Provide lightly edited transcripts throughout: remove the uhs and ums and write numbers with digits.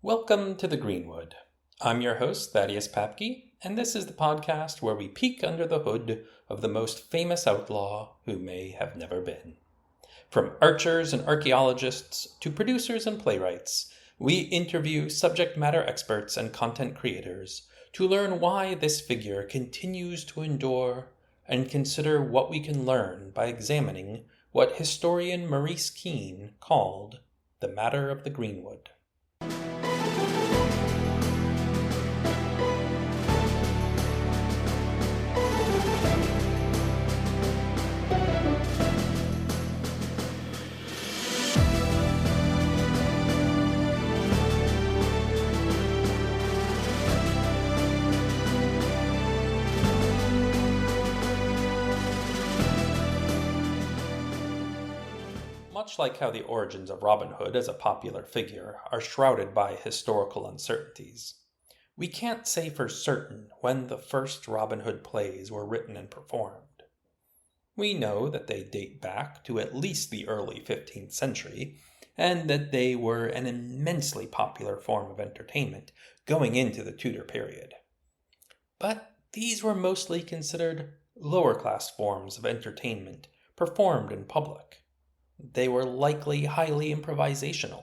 Welcome to the Greenwood. I'm your host, Thaddeus Papke, and this is the podcast where we peek under the hood of the most famous outlaw who may have never been. From archers and archaeologists to producers and playwrights, we interview subject matter experts and content creators to learn why this figure continues to endure and consider what we can learn by examining what historian Maurice Keene called the matter of the Greenwood. Much like how the origins of Robin Hood as a popular figure are shrouded by historical uncertainties, we can't say for certain when the first Robin Hood plays were written and performed. We know that they date back to at least the early 15th century, and that they were an immensely popular form of entertainment going into the Tudor period. But these were mostly considered lower-class forms of entertainment performed in public. They were likely highly improvisational,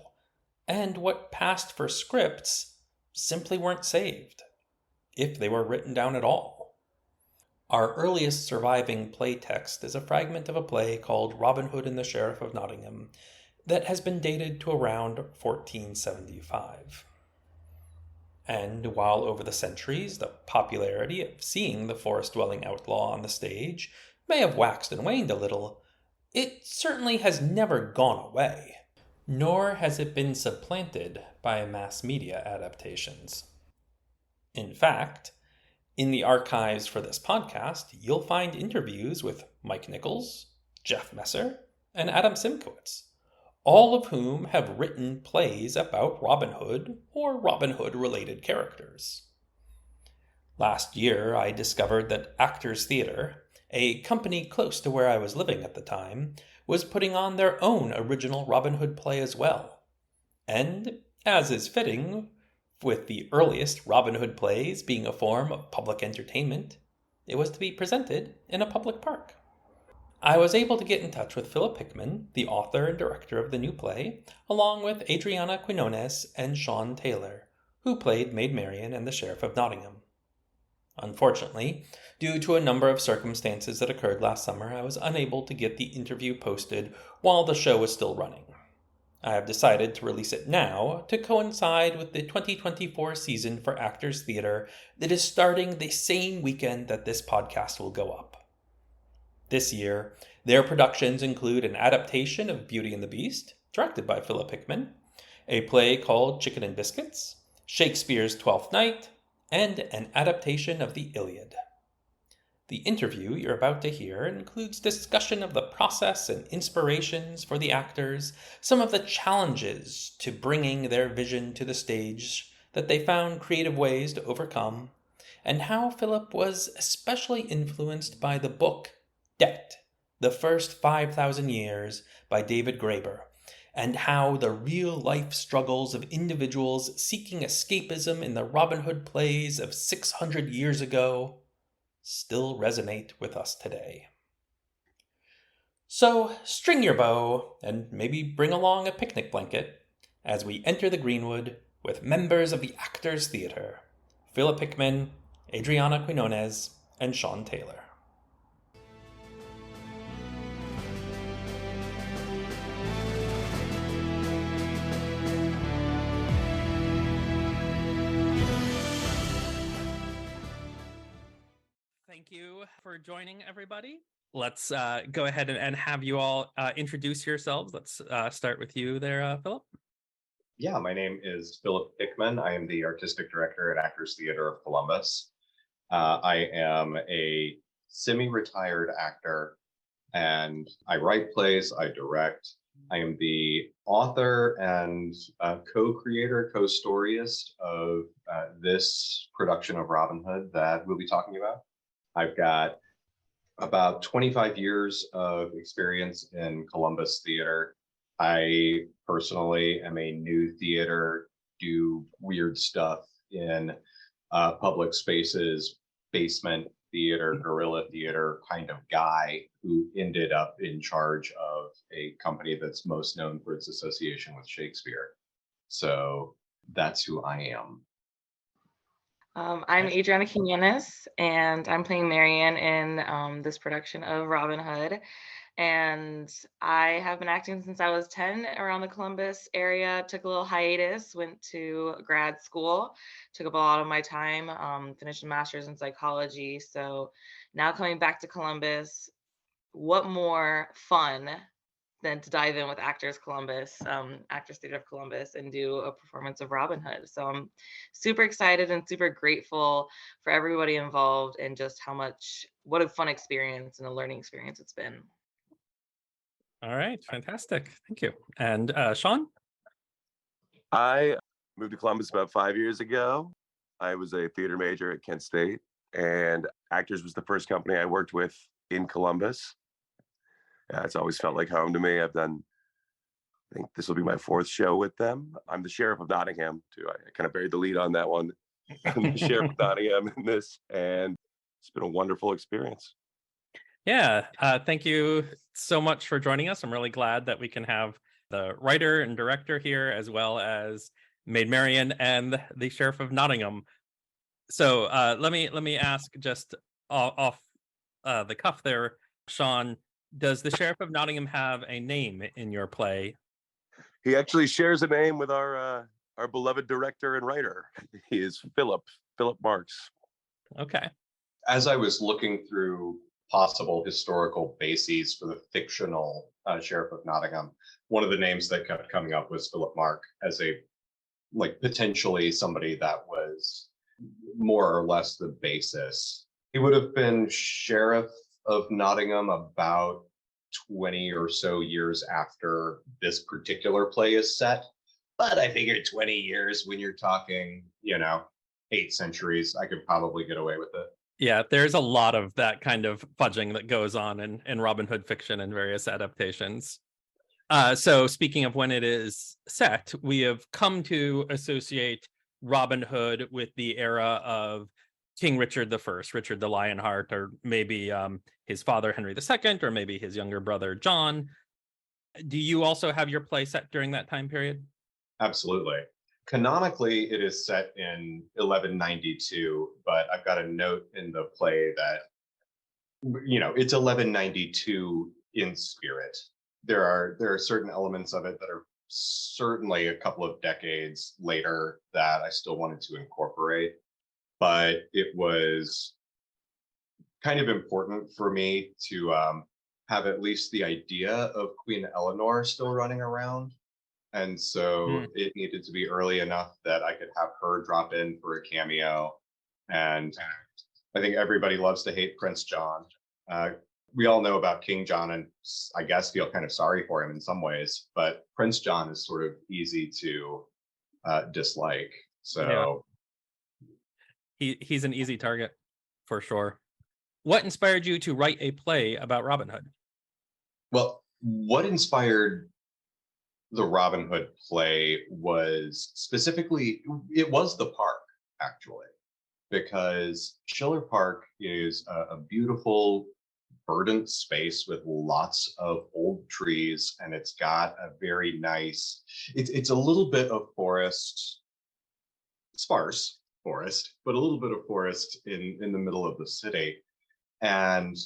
and what passed for scripts simply weren't saved, if they were written down at all. Our earliest surviving play text is a fragment of a play called Robin Hood and the Sheriff of Nottingham that has been dated to around 1475. And while over the centuries the popularity of seeing the forest-dwelling outlaw on the stage may have waxed and waned a little, it certainly has never gone away, nor has it been supplanted by mass media adaptations. In fact, in the archives for this podcast, you'll find interviews with Mike Nichols, Jeff Messer, and Adam Simkowitz, all of whom have written plays about Robin Hood or Robin Hood-related characters. Last year, I discovered that Actors Theatre, a company close to where I was living at the time, was putting on their own original Robin Hood play as well. And, as is fitting, with the earliest Robin Hood plays being a form of public entertainment, it was to be presented in a public park. I was able to get in touch with Philip Hickman, the author and director of the new play, along with Adriana Quinones and Sean Taylor, who played Maid Marian and the Sheriff of Nottingham. Unfortunately, due to a number of circumstances that occurred last summer, I was unable to get the interview posted while the show was still running. I have decided to release it now to coincide with the 2024 season for Actors Theatre that is starting the same weekend that this podcast will go up. This year, their productions include an adaptation of Beauty and the Beast, directed by Philip Hickman, a play called Chicken and Biscuits, Shakespeare's Twelfth Night, and an adaptation of the Iliad. The interview you're about to hear includes discussion of the process and inspirations for the actors, some of the challenges to bringing their vision to the stage that they found creative ways to overcome, and how Philip was especially influenced by the book Debt, The First 5,000 Years by David Graeber, and how the real-life struggles of individuals seeking escapism in the Robin Hood plays of 600 years ago still resonate with us today. So, string your bow, and maybe bring along a picnic blanket, as we enter the Greenwood with members of the Actors Theatre, Philip Hickman, Adriana Quinones, and Sean Taylor. Thank you for joining, everybody. Let's go ahead and have you all introduce yourselves. Let's start with you there, Philip. Yeah, my name is Philip Hickman. I am the artistic director at Actors Theatre of Columbus. I am a semi-retired actor, and I write plays, I direct. I am the author and co-creator, co-storyist of this production of Robin Hood that we'll be talking about. I've got about 25 years of experience in Columbus theater. I personally am a new theater do weird stuff in public spaces, basement theater, guerrilla theater kind of guy who ended up in charge of a company that's most known for its association with Shakespeare. So that's who I am. I'm Adriana Quinones, and I'm playing Marianne in this production of Robin Hood. And I have been acting since I was 10 around the Columbus area. Took a little hiatus, went to grad school, took up a lot of my time, finished a master's in psychology. So now coming back to Columbus, what more fun than to dive in with Actors Columbus, Actors Theater of Columbus, and do a performance of Robin Hood. So I'm super excited and super grateful for everybody involved and just what a fun experience and a learning experience it's been. All right, fantastic. Thank you. And Sean? I moved to Columbus about 5 years ago. I was a theater major at Kent State, and Actors was the first company I worked with in Columbus. It's always felt like home to me. I think this will be my 4th show with them. I'm the Sheriff of Nottingham, too. I kind of buried the lead on that one. I'm the Sheriff of Nottingham in this, and it's been a wonderful experience. Yeah, thank you so much for joining us. I'm really glad that we can have the writer and director here, as well as Maid Marian and the Sheriff of Nottingham. So let me ask just off the cuff there, Sean. Does the Sheriff of Nottingham have a name in your play? He actually shares a name with our beloved director and writer. He is Philip Marks. Okay. As I was looking through possible historical bases for the fictional Sheriff of Nottingham, one of the names that kept coming up was Philip Mark as potentially somebody that was more or less the basis. He would have been Sheriff of Nottingham about 20 or so years after this particular play is set. But I figured 20 years, when you're talking, 8 centuries, I could probably get away with it. Yeah, there's a lot of that kind of fudging that goes on in Robin Hood fiction and various adaptations. So speaking of when it is set, we have come to associate Robin Hood with the era of King Richard I, Richard the Lionheart, or maybe his father Henry II, or maybe his younger brother John. Do you also have your play set during that time period? Absolutely. Canonically, it is set in 1192, but I've got a note in the play that, it's 1192 in spirit. There are certain elements of it that are certainly a couple of decades later that I still wanted to incorporate, but it was kind of important for me to have at least the idea of Queen Eleanor still running around. And so it needed to be early enough that I could have her drop in for a cameo. And I think everybody loves to hate Prince John. We all know about King John and I guess feel kind of sorry for him in some ways, but Prince John is sort of easy to dislike. So he's an easy target for sure. What inspired you to write a play about Robin Hood? Well, what inspired the Robin Hood play was specifically, it was the park, actually, because Schiller Park is a beautiful, verdant space with lots of old trees, and it's got a very nice, it's a little bit of forest, sparse forest, but a little bit of forest in the middle of the city. And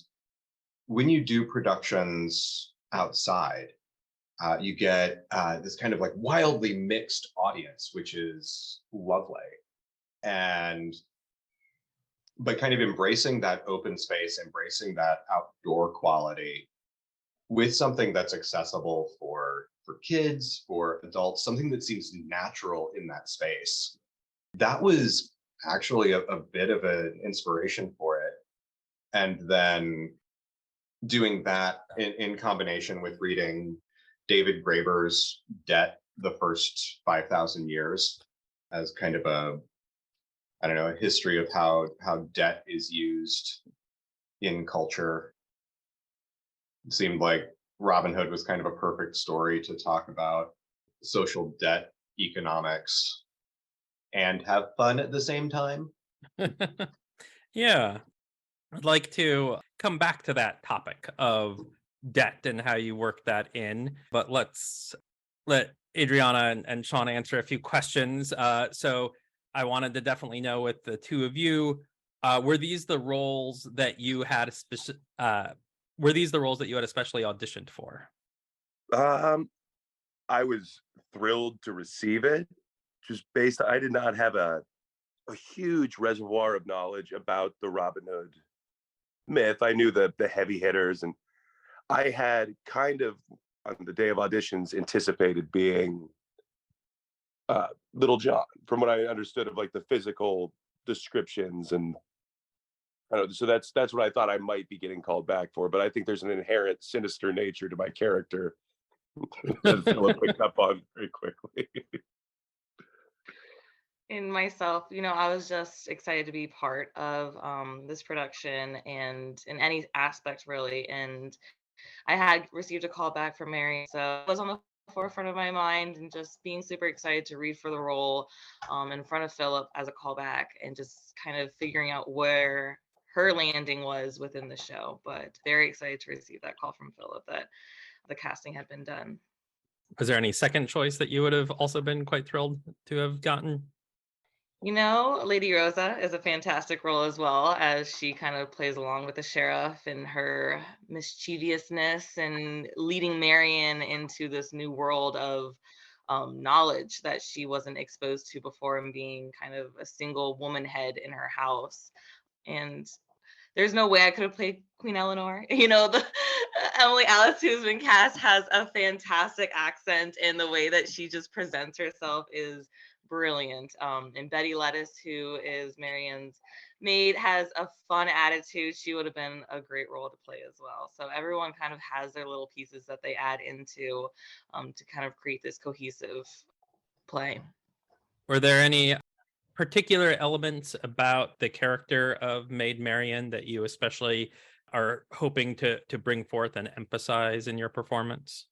when you do productions outside, you get this kind of like wildly mixed audience, which is lovely. But kind of embracing that open space, embracing that outdoor quality with something that's accessible for kids, for adults, something that seems natural in that space. That was actually a bit of an inspiration for it. And then doing that in combination with reading David Graeber's Debt, the First 5,000 Years, as kind of a history of how debt is used in culture. It seemed like Robin Hood was kind of a perfect story to talk about social debt economics and have fun at the same time. Yeah. I'd like to come back to that topic of debt and how you work that in, but let's let Adriana and Sean answer a few questions. So I wanted to definitely know with the two of you, were these the roles that you had were these the roles that you had especially auditioned for? Um, I was thrilled to receive it, just based. I did not have a huge reservoir of knowledge about the Robin Hood myth. I knew the heavy hitters, and I had kind of on the day of auditions anticipated being Little John, from what I understood of like the physical descriptions, and I don't know, so that's what I thought I might be getting called back for. But I think there's an inherent sinister nature to my character that Philip picked up on very quickly. In myself, I was just excited to be part of this production and in any aspect really. And I had received a call back from Mary, so it was on the forefront of my mind and just being super excited to read for the role in front of Philip as a callback and just kind of figuring out where her landing was within the show. But very excited to receive that call from Philip that the casting had been done. Was there any second choice that you would have also been quite thrilled to have gotten? Lady Rosa is a fantastic role as well, as she kind of plays along with the sheriff and her mischievousness and leading Marion into this new world of knowledge that she wasn't exposed to before, and being kind of a single woman head in her house. And there's no way I could have played Queen Eleanor. The Emily Alice who's been cast has a fantastic accent, and the way that she just presents herself is brilliant. And Betty Lettuce, who is Marion's maid, has a fun attitude. She would have been a great role to play as well. So everyone kind of has their little pieces that they add into to kind of create this cohesive play. Were there any particular elements about the character of Maid Marian that you especially are hoping to bring forth and emphasize in your performance?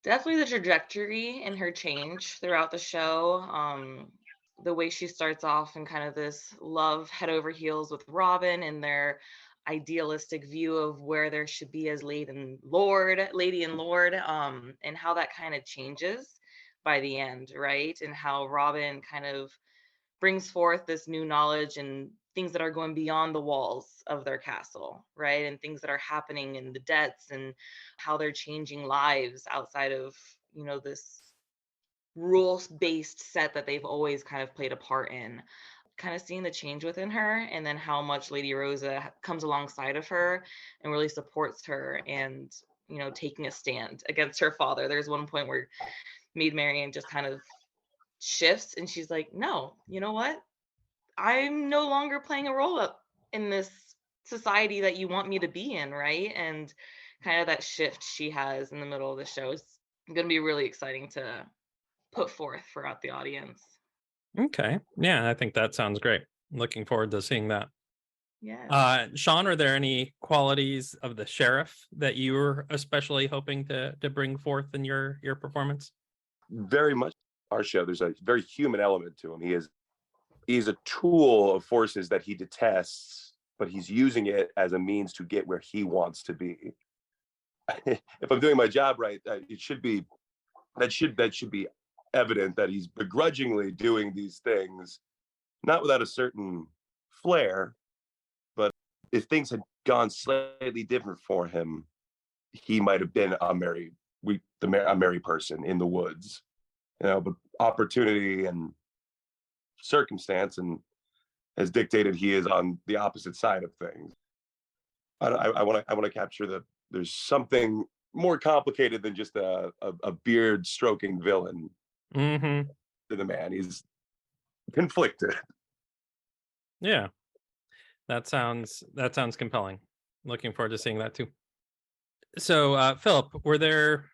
Definitely the trajectory and her change throughout the show. The way she starts off in kind of this love head over heels with Robin and their idealistic view of where there should be as lady and lord, and how that kind of changes by the end, right? And how Robin kind of brings forth this new knowledge and things that are going beyond the walls of their castle, right? And things that are happening in the debts and how they're changing lives outside of, this rules based set that they've always kind of played a part in. Kind of seeing the change within her, and then how much Lady Rosa comes alongside of her and really supports her, and, taking a stand against her father. There's one point where Maid Marian just kind of shifts and she's like, no, you know what? I'm no longer playing a role up in this society that you want me to be in, right? And kind of that shift she has in the middle of the show is going to be really exciting to put forth throughout the audience. Okay. Yeah, I think that sounds great. Looking forward to seeing that. Yeah. Sean, are there any qualities of the sheriff that you were especially hoping to bring forth in your performance? Very much our show. There's a very human element to him. He's a tool of forces that he detests, but he's using it as a means to get where he wants to be. If I'm doing my job right, it should be that should be evident that he's begrudgingly doing these things, not without a certain flair, but if things had gone slightly different for him, he might have been a merry person in the woods, but opportunity and circumstance and has dictated he is on the opposite side of things. I want to capture that there's something more complicated than just a beard stroking villain Mm-hmm. to the man. He's conflicted. Yeah. That sounds compelling. Looking forward to seeing that too. So, Philip, were there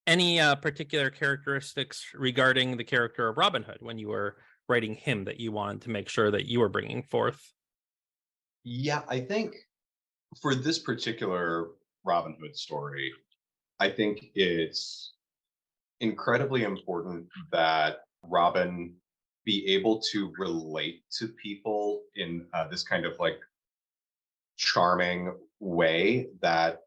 any particular characteristics regarding the character of Robin Hood when you were writing him that you wanted to make sure that you were bringing forth? Yeah, I think for this particular Robin Hood story, I think it's incredibly important that Robin be able to relate to people in this kind of like charming way that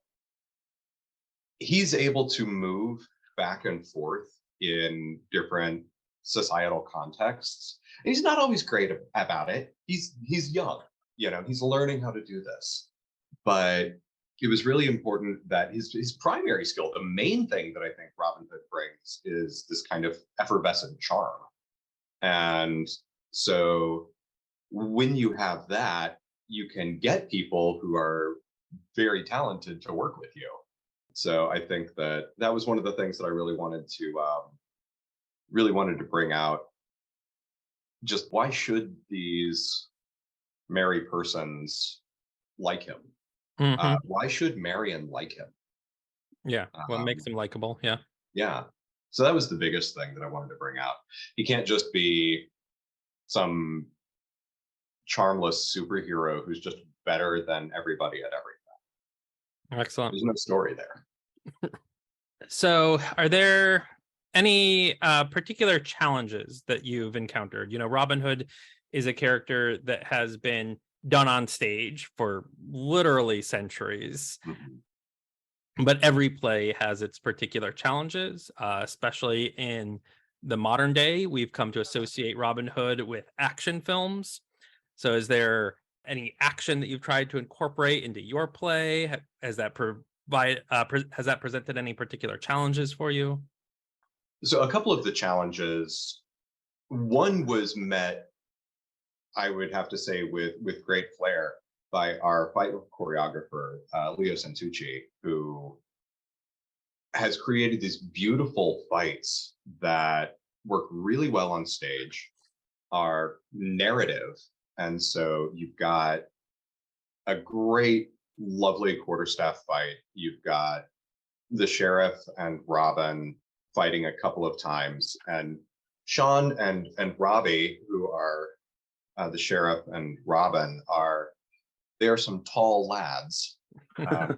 he's able to move back and forth in different societal contexts. And he's not always great about it. He's young, he's learning how to do this. But it was really important that his primary skill, the main thing that I think Robin Hood brings, is this kind of effervescent charm. And so when you have that, you can get people who are very talented to work with you. So I think that was one of the things that I really wanted to bring out. Just why should these merry persons like him? Mhm. Why should Marion like him? Yeah. What makes him likable? Yeah. Yeah. So that was the biggest thing that I wanted to bring out. He can't just be some charmless superhero who's just better than everybody at everything. Excellent. There's no story there. So, are there any particular challenges that you've encountered? Robin Hood is a character that has been done on stage for literally centuries, but every play has its particular challenges, especially in the modern day. We've come to associate Robin Hood with action films. So, is there any action that you've tried to incorporate into your play? Has that has that presented any particular challenges for you? So a couple of the challenges, one was met, I would have to say, with great flair by our fight choreographer, Leo Santucci, who has created these beautiful fights that work really well on stage, are narrative. And so you've got a great, lovely quarterstaff fight. You've got the sheriff and Robin fighting a couple of times, and Sean and Robbie, who are the sheriff and Robin, they are some tall lads.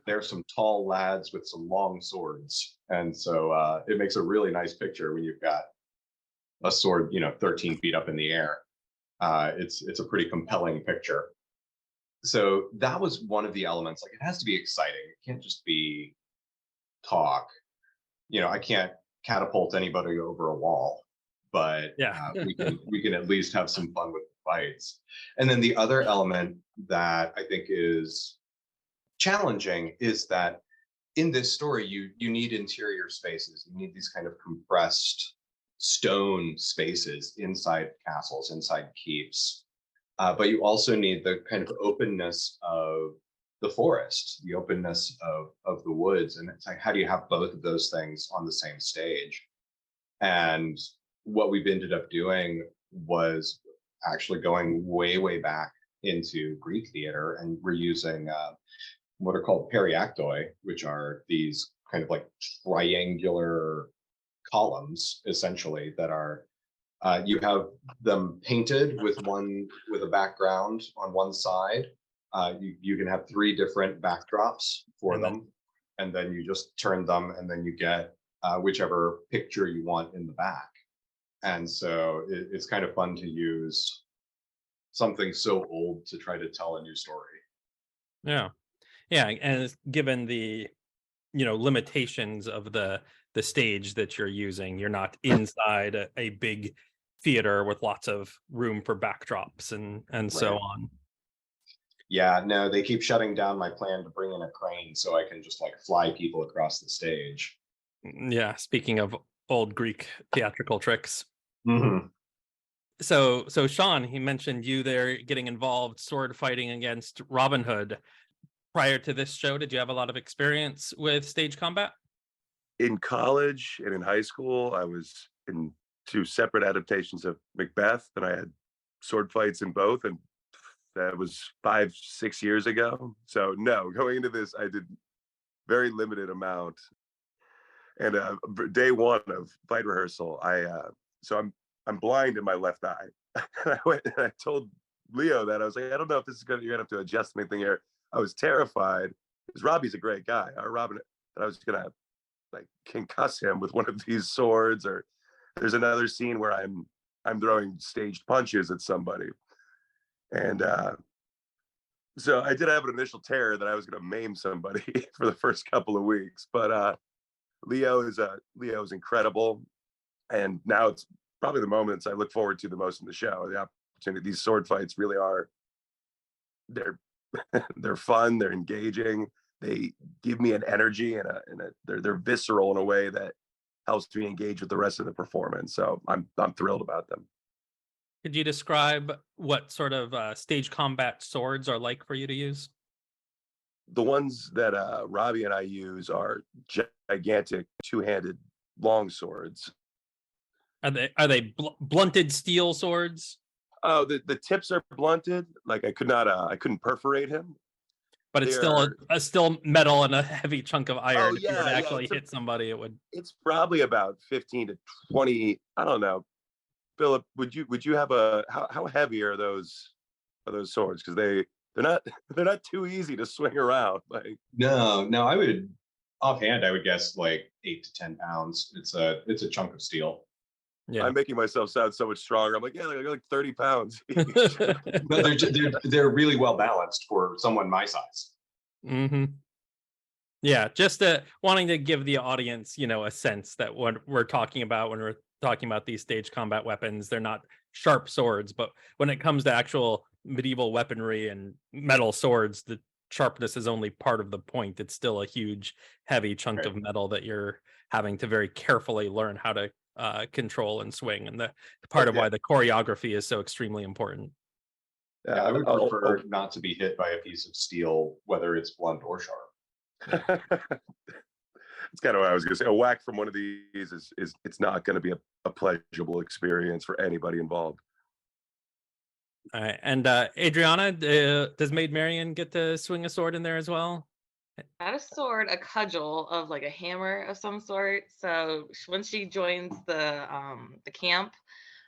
They're some tall lads with some long swords, and so it makes a really nice picture when you've got a sword, 13 feet up in the air. It's a pretty compelling picture. So that was one of the elements. Like, it has to be exciting. It can't just be talk. I can't catapult anybody over a wall, but Yeah. we can at least have some fun with the fights. And then the other element that I think is challenging is that in this story, you need interior spaces. You need these kind of compressed stone spaces inside castles, inside keeps. But you also need the kind of openness of the forest, the openness of the woods. And it's like, how do you have both of those things on the same stage? And what we've ended up doing was actually going way, way back into Greek theater, and we're using what are called periactoi, which are these kind of like triangular columns, essentially, that are you have them painted with a background on one side. You can have 3 different backdrops for them, and then you just turn them, and then you get whichever picture you want in the back. And so it's kind of fun to use something so old to try to tell a new story. Yeah. Yeah. And given the limitations of the stage that you're using, you're not inside a big theater with lots of room for backdrops and so Right. on. Yeah, no, they keep shutting down my plan to bring in a crane so I can just like fly people across the stage. Yeah, speaking of old Greek theatrical tricks. Mm-hmm. So Sean, he mentioned you there getting involved sword fighting against Robin Hood. Prior to this show, did you have a lot of experience with stage combat? In college and in high school, I was in 2 separate adaptations of Macbeth, and I had sword fights in both, and that was 5-6 years ago. So no, going into this, I did very limited amount. And day 1 of fight rehearsal, I'm blind in my left eye. And I went and I told Leo that I was like, I don't know if you're gonna have to adjust anything here. I was terrified because Robbie's a great guy. Robin, that I was gonna like concuss him with one of these swords, or there's another scene where I'm throwing staged punches at somebody, and so I did have an initial terror that I was going to maim somebody for the first couple of weeks, but Leo is incredible, and now it's probably the moments I look forward to the most in the show. The opportunity, these sword fights really are they're they're fun, they're engaging, they give me an energy and they're visceral in a way that helps me engage with the rest of the performance. So I'm thrilled about them. Could you describe what sort of stage combat swords are like for you to use? The ones that Robbie and I use are gigantic two-handed long swords. Are they blunted steel swords? Oh, the tips are blunted. Like I couldn't perforate him. But it's They're still metal and a heavy chunk of iron. Oh If you were to yeah, yeah. actually hit somebody, it would. It's probably about 15 to 20. I don't know. Philip, would you have a how heavy are those swords? Because they're not they're not too easy to swing around. Like No, I would offhand, I would guess like 8 to 10 pounds. It's a chunk of steel. Yeah. I'm making myself sound so much stronger. I'm like, yeah, they're like 30 pounds. No, they're really well balanced for someone my size. Mm-hmm. Yeah, just wanting to give the audience, a sense that what we're talking about when we're talking about these stage combat weapons, they're not sharp swords, but when it comes to actual medieval weaponry and metal swords, the sharpness is only part of the point. It's still a huge, heavy chunk Right. of metal that you're having to very carefully learn how to control and swing, and the part of Okay. why the choreography is so extremely important. Yeah, I would I'll- prefer not to be hit by a piece of steel, whether it's blunt or sharp. It's kind of what I was going to say. A whack from one of these is it's not going to be a pleasurable experience for anybody involved. All right, and Adriana, does Maid Marian get to swing a sword in there as well? Not a sword, a cudgel of like a hammer of some sort. So when she joins the camp,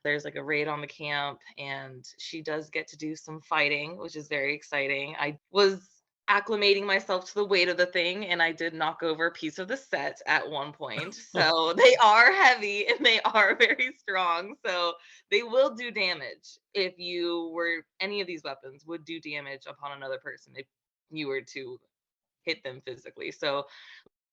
there's like a raid on the camp, and she does get to do some fighting, which is very exciting. I was acclimating myself to the weight of the thing, and I did knock over a piece of the set at one point. So they are heavy and they are very strong. So they will do damage. If you were any of these weapons would do damage upon another person if you were to hit them physically. So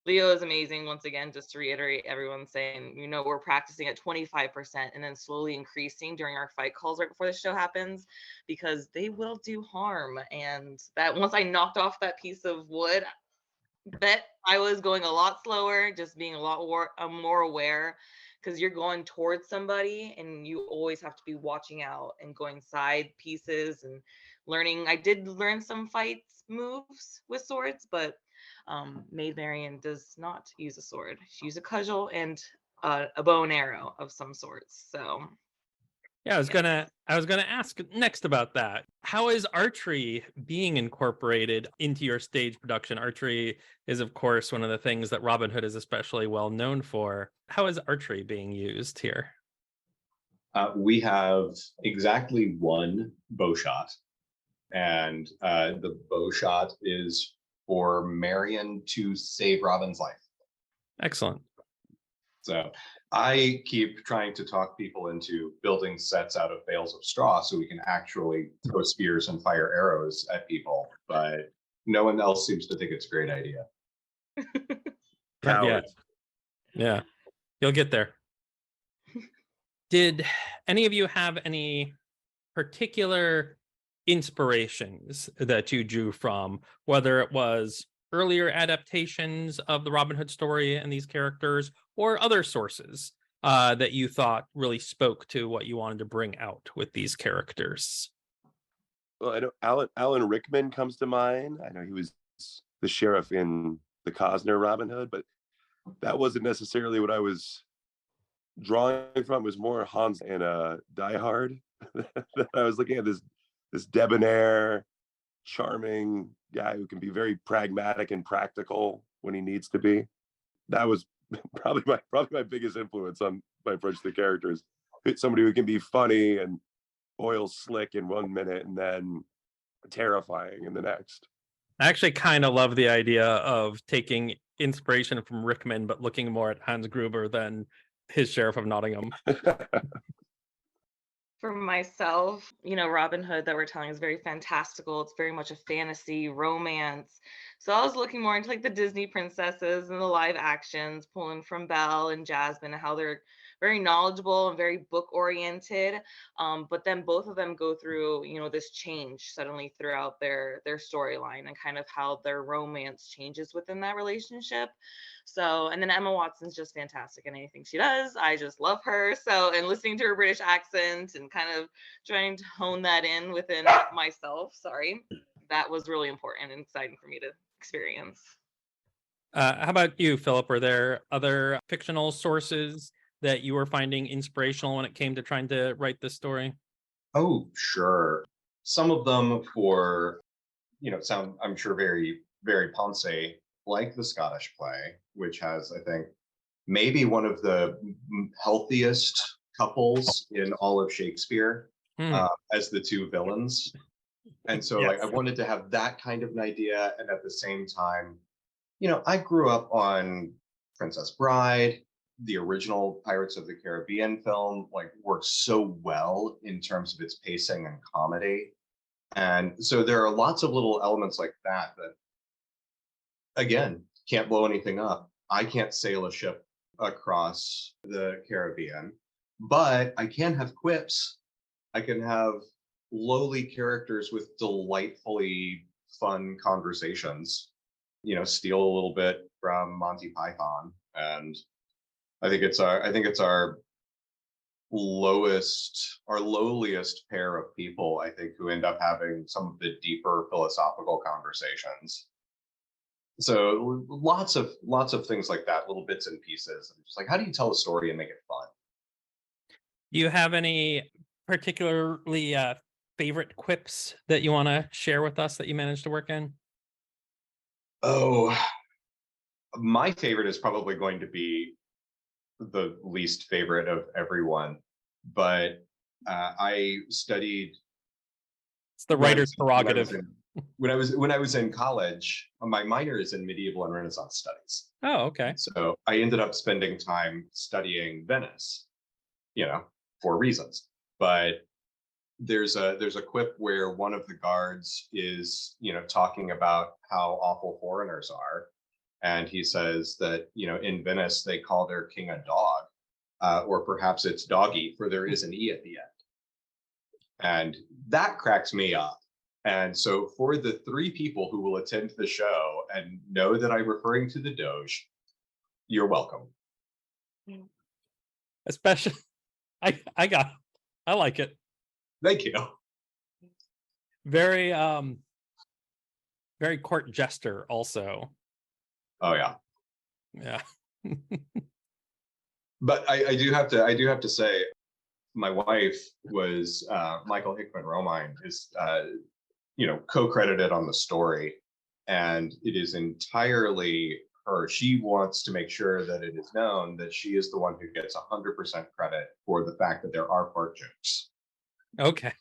Leo is amazing. Once again, just to reiterate, everyone's saying, we're practicing at 25% and then slowly increasing during our fight calls right before the show happens, because they will do harm. And that once I knocked off that piece of wood, bet I was going a lot slower, just being a lot more aware, because you're going towards somebody and you always have to be watching out and going side pieces and learning. I did learn some fights moves with swords, but Maid Marian does not use a sword. She uses a cudgel and a bow and arrow of some sorts. So Yeah, I was gonna ask next about that. How is archery being incorporated into your stage production? Archery is, of course, one of the things that Robin Hood is especially well known for. How is archery being used here? We have exactly one bow shot, and the bow shot is for Marion to save Robin's life. Excellent. So I keep trying to talk people into building sets out of bales of straw so we can actually throw spears and fire arrows at people, but no one else seems to think it's a great idea. Yeah. Yeah. You'll get there. Did any of you have any particular inspirations that you drew from, whether it was earlier adaptations of the Robin Hood story and these characters, or other sources that you thought really spoke to what you wanted to bring out with these characters? Well, I know Alan Rickman comes to mind. I know he was the sheriff in the Cosner Robin Hood, but that wasn't necessarily what I was drawing from. It was more Hans and Die Hard. That I was looking at this debonair, charming guy who can be very pragmatic and practical when he needs to be. That was probably my biggest influence on my approach to the characters. Somebody who can be funny and oil slick in 1 minute and then terrifying in the next. I actually kind of love the idea of taking inspiration from Rickman, but looking more at Hans Gruber than his Sheriff of Nottingham. For myself, Robin Hood that we're telling is very fantastical. It's very much a fantasy romance. So I was looking more into like the Disney princesses and the live actions, pulling from Belle and Jasmine and how they're very knowledgeable and very book oriented. But then both of them go through, this change suddenly throughout their storyline and kind of how their romance changes within that relationship. So, and then Emma Watson's just fantastic in anything she does. I just love her. So, and listening to her British accent and kind of trying to hone that in within myself, that was really important and exciting for me to experience. How about you, Philip? Were there other fictional sources that you were finding inspirational when it came to trying to write this story? Oh, sure. Some of them for, sound, I'm sure, very, very Ponce, like the Scottish play, which has, I think, maybe one of the healthiest couples in all of Shakespeare as the two villains. And so Yes. like I wanted to have that kind of an idea. And at the same time, I grew up on Princess Bride. The original Pirates of the Caribbean film like works so well in terms of its pacing and comedy. And so there are lots of little elements like that again, can't blow anything up. I can't sail a ship across the Caribbean, but I can have quips. I can have lowly characters with delightfully fun conversations, steal a little bit from Monty Python. And I think it's our lowliest pair of people, I think, who end up having some of the deeper philosophical conversations. So lots of things like that, little bits and pieces. I'm just like, how do you tell a story and make it fun? Do you have any particularly favorite quips that you want to share with us that you managed to work in? Oh, my favorite is probably going to be the least favorite of everyone, but I studied. It's the writer's prerogative. When I was in college, my minor is in medieval and Renaissance studies. Oh, okay. So I ended up spending time studying Venice, for reasons. But there's a quip where one of the guards is, talking about how awful foreigners are. And he says that, in Venice, they call their king a dog, or perhaps it's doggy, for there is an E at the end. And that cracks me up. And so for the 3 people who will attend the show and know that I'm referring to the Doge, you're welcome. Especially, I like it. Thank you. Very very court jester also. Oh yeah. Yeah. But I do have to say, my wife was Michael Hickman Romine is co-credited on the story, and it is entirely her. She wants to make sure that it is known that she is the one who gets 100% credit for the fact that there are fart jokes. Okay.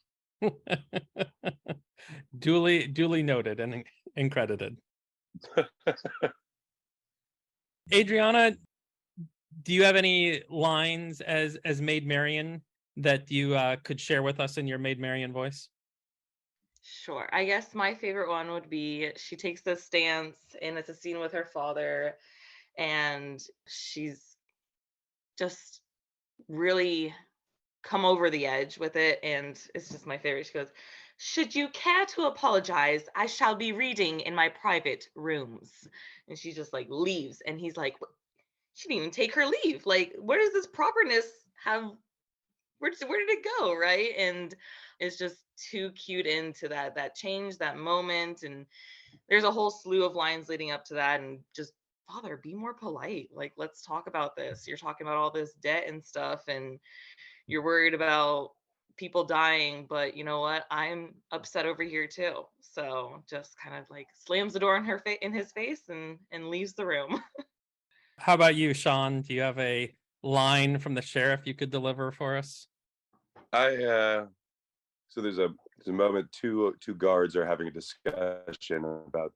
duly noted and credited. Adriana, do you have any lines as Maid Marian that you could share with us in your Maid Marian voice? Sure. I guess my favorite one would be she takes this stance and it's a scene with her father, and she's just really come over the edge with it, and it's just my favorite. She goes, "Should you care to apologize, I shall be reading in my private rooms." And she just like leaves, and he's like, she didn't even take her leave. Like, where does this properness have? Where did it go, right? And it's just too cute into that change, that moment. And there's a whole slew of lines leading up to that, and just, father, be more polite. Like, let's talk about this. You're talking about all this debt and stuff, and you're worried about people dying, but you know what? I'm upset over here too. So just kind of like slams the door in his face and leaves the room. How about you, Sean? Do you have a line from the sheriff you could deliver for us? So there's a moment two guards are having a discussion about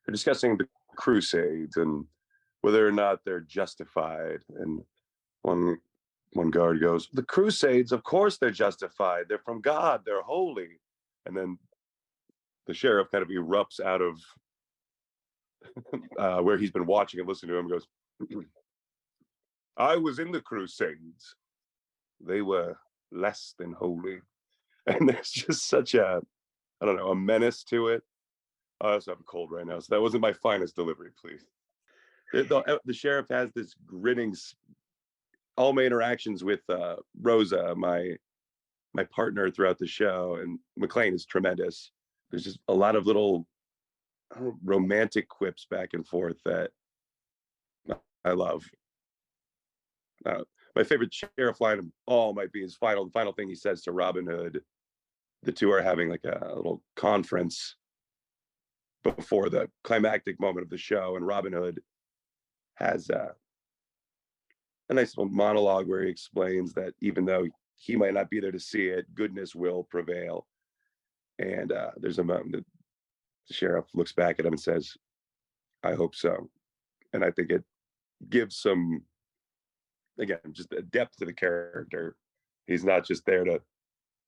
they're discussing the Crusades and whether or not they're justified. And One guard goes, "The Crusades, of course they're justified. They're from God. They're holy." And then the sheriff kind of erupts out of where he's been watching and listening to him, and goes, "I was in the Crusades. They were less than holy." And there's just such a, I don't know, a menace to it. I also have a cold right now, so that wasn't my finest delivery, please. The sheriff has this grinning. All my interactions with Rosa, my partner throughout the show, and McLean is tremendous. There's just a lot of little romantic quips back and forth that I love. My favorite sheriff line of all might be the final thing he says to Robin Hood. The two are having like a little conference before the climactic moment of the show, and Robin Hood has a nice little monologue where he explains that even though he might not be there to see it, goodness will prevail. And there's a moment that the sheriff looks back at him and says, "I hope so." And I think it gives some, again, just a depth to the character. He's not just there to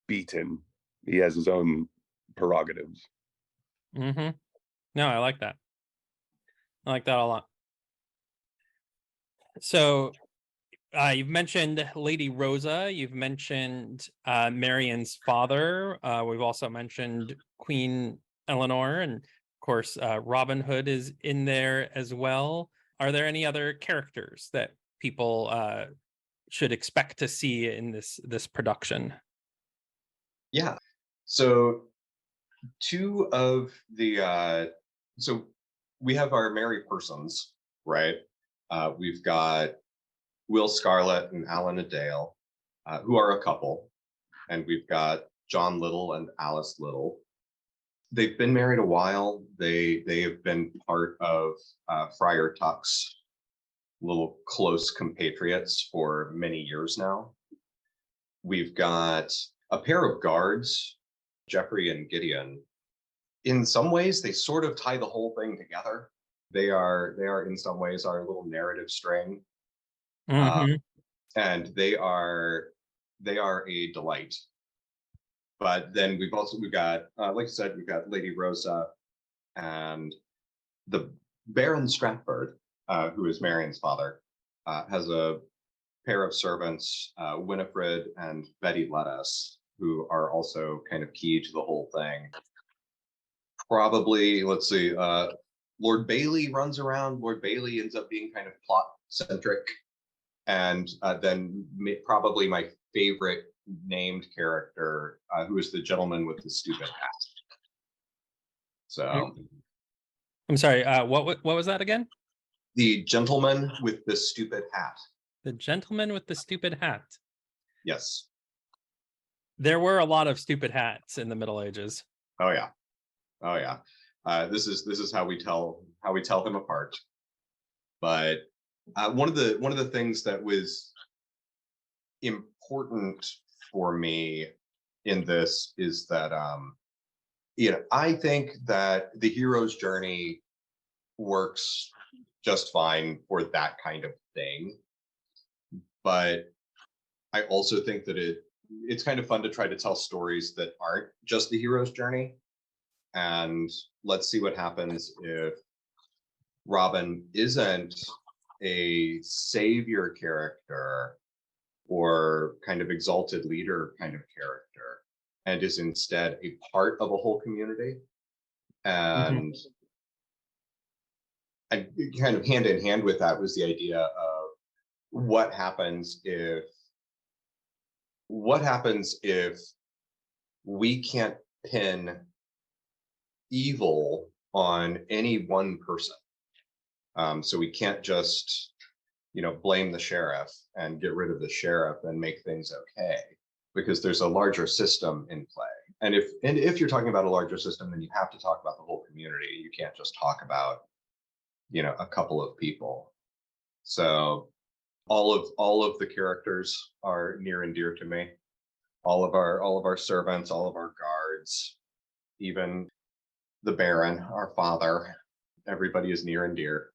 beat him. He has his own prerogatives. Mm-hmm. No, I like that. I like that a lot. So you've mentioned Lady Rosa. You've mentioned Marian's father. We've also mentioned Queen Eleanor, and of course, Robin Hood is in there as well. Are there any other characters that people should expect to see in this production? Yeah. So two of the so we have our merry persons, right? We've got Will Scarlett and Alan Adale, who are a couple, and we've got John Little and Alice Little. They've been married a while. They have been part of Friar Tuck's little close compatriots for many years now. We've got a pair of guards, Jeffrey and Gideon. In some ways, they sort of tie the whole thing together. They are in some ways our little narrative string. Mm-hmm. And they are a delight. But then we've got like I said, we've got Lady Rosa and the Baron Stratford, who is Marian's father, has a pair of servants, Winifred and Betty Lettuce, who are also kind of key to the whole thing. Probably, let's see, Lord Bailey runs around. Lord Bailey ends up being kind of plot centric. And then probably my favorite named character, who is the gentleman with the stupid hat. So, I'm sorry. What was that again? The gentleman with the stupid hat. The gentleman with the stupid hat. Yes. There were a lot of stupid hats in the Middle Ages. Oh yeah. Oh yeah. This is how we tell him apart. But one of the things that was important for me in this is that I think that the hero's journey works just fine for that kind of thing. But I also think that it's kind of fun to try to tell stories that aren't just the hero's journey. And let's see what happens if Robin isn't a savior character or kind of exalted leader kind of character, and is instead a part of a whole community. And and kind of hand in hand with that was the idea of what happens if we can't pin evil on any one person. So we can't just, blame the sheriff and get rid of the sheriff and make things okay, because there's a larger system in play. And if you're talking about a larger system, then you have to talk about the whole community. You can't just talk about, a couple of people. So all of the characters are near and dear to me. All of our servants, all of our guards, even the Baron, our father, everybody is near and dear.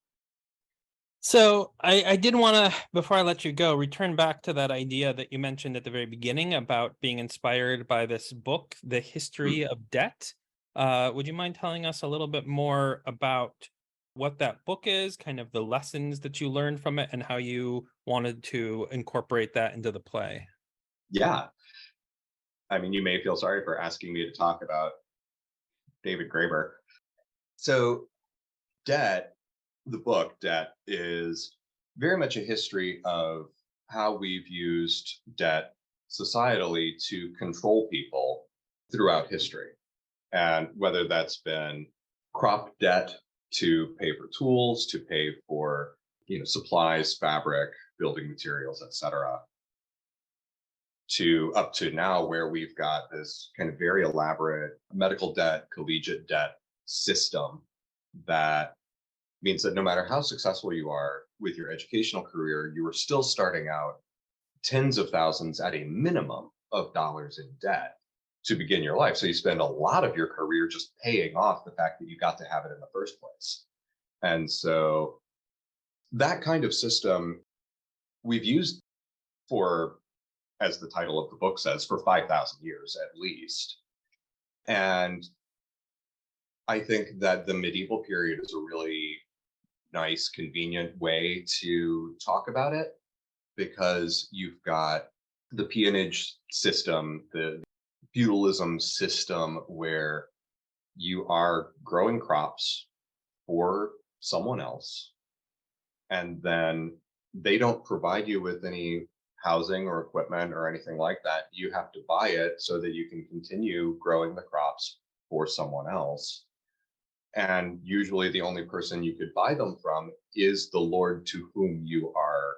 So I did want to, before I let you go, return back to that idea that you mentioned at the very beginning about being inspired by this book, The Mm. History of Debt. Would you mind telling us a little bit more about what that book is, kind of the lessons that you learned from it, and how you wanted to incorporate that into the play? Yeah. I mean, you may feel sorry for asking me to talk about David Graeber. So, Debt, the book Debt, is very much a history of how we've used debt societally to control people throughout history. And whether that's been crop debt to pay for tools, to pay for supplies, fabric, building materials, etc., to up to now where we've got this kind of very elaborate medical debt, collegiate debt system that means that no matter how successful you are with your educational career, you are still starting out tens of thousands at a minimum of dollars in debt to begin your life. So you spend a lot of your career just paying off the fact that you got to have it in the first place. And so that kind of system we've used for, as the title of the book says, for 5,000 years at least. And I think that the medieval period is a really nice, convenient way to talk about it because you've got the peonage system, the feudalism system where you are growing crops for someone else and then they don't provide you with any housing or equipment or anything like that. You have to buy it so that you can continue growing the crops for someone else. And usually the only person you could buy them from is the lord to whom you are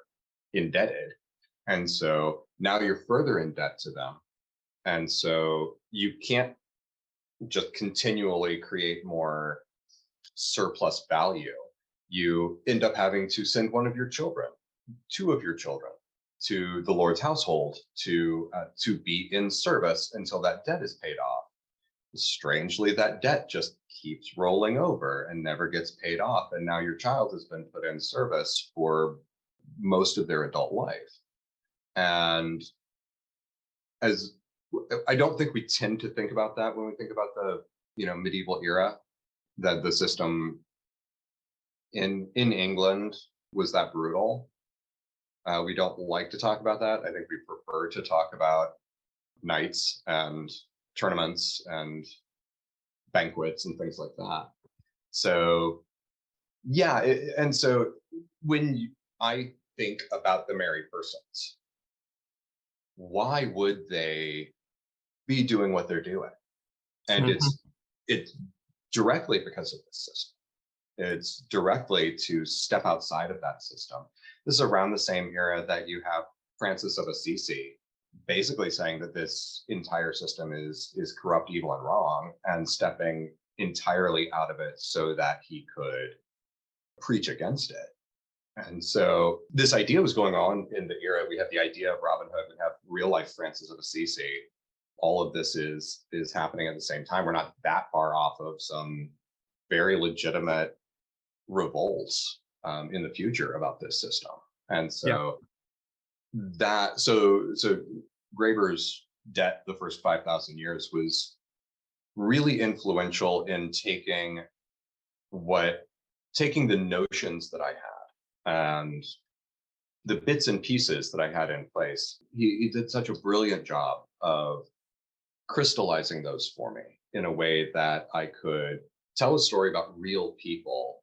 indebted. And so now you're further in debt to them. And so you can't just continually create more surplus value. You end up having to send one of your children, two of your children, to the Lord's household to be in service until that debt is paid off. Strangely, that debt just keeps rolling over and never gets paid off. And now your child has been put in service for most of their adult life. And as I don't think we tend to think about that when we think about the medieval era, that the system in England was that brutal. We don't like to talk about that. I think we prefer to talk about knights and tournaments and banquets and things like that. So yeah, and so when I think about the merry persons, why would they be doing what they're doing? And Mhm. it's directly because of this system. It's directly to step outside of that system. This is around the same era that you have Francis of Assisi basically saying that this entire system is corrupt, evil, and wrong, and stepping entirely out of it so that he could preach against it. And so this idea was going on in the era. We have the idea of Robin Hood. We have real life Francis of Assisi. All of this is happening at the same time. We're not that far off of some very legitimate revolts in the future about this system. And so so Graeber's Debt, the first 5,000 years, was really influential in taking the notions that I had and the bits and pieces that I had in place. He did such a brilliant job of crystallizing those for me in a way that I could tell a story about real people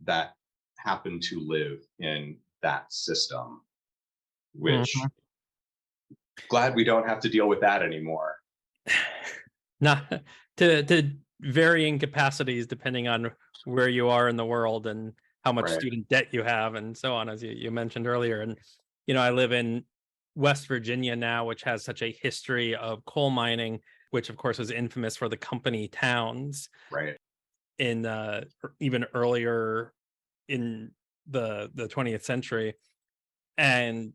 that happen to live in that system, which Mhm. glad we don't have to deal with that anymore. Not to varying capacities depending on where you are in the world and how much Right. student debt you have and so on, as you mentioned earlier. And I live in West Virginia now, which has such a history of coal mining, which of course was infamous for the company towns Right. in even earlier in the 20th century. And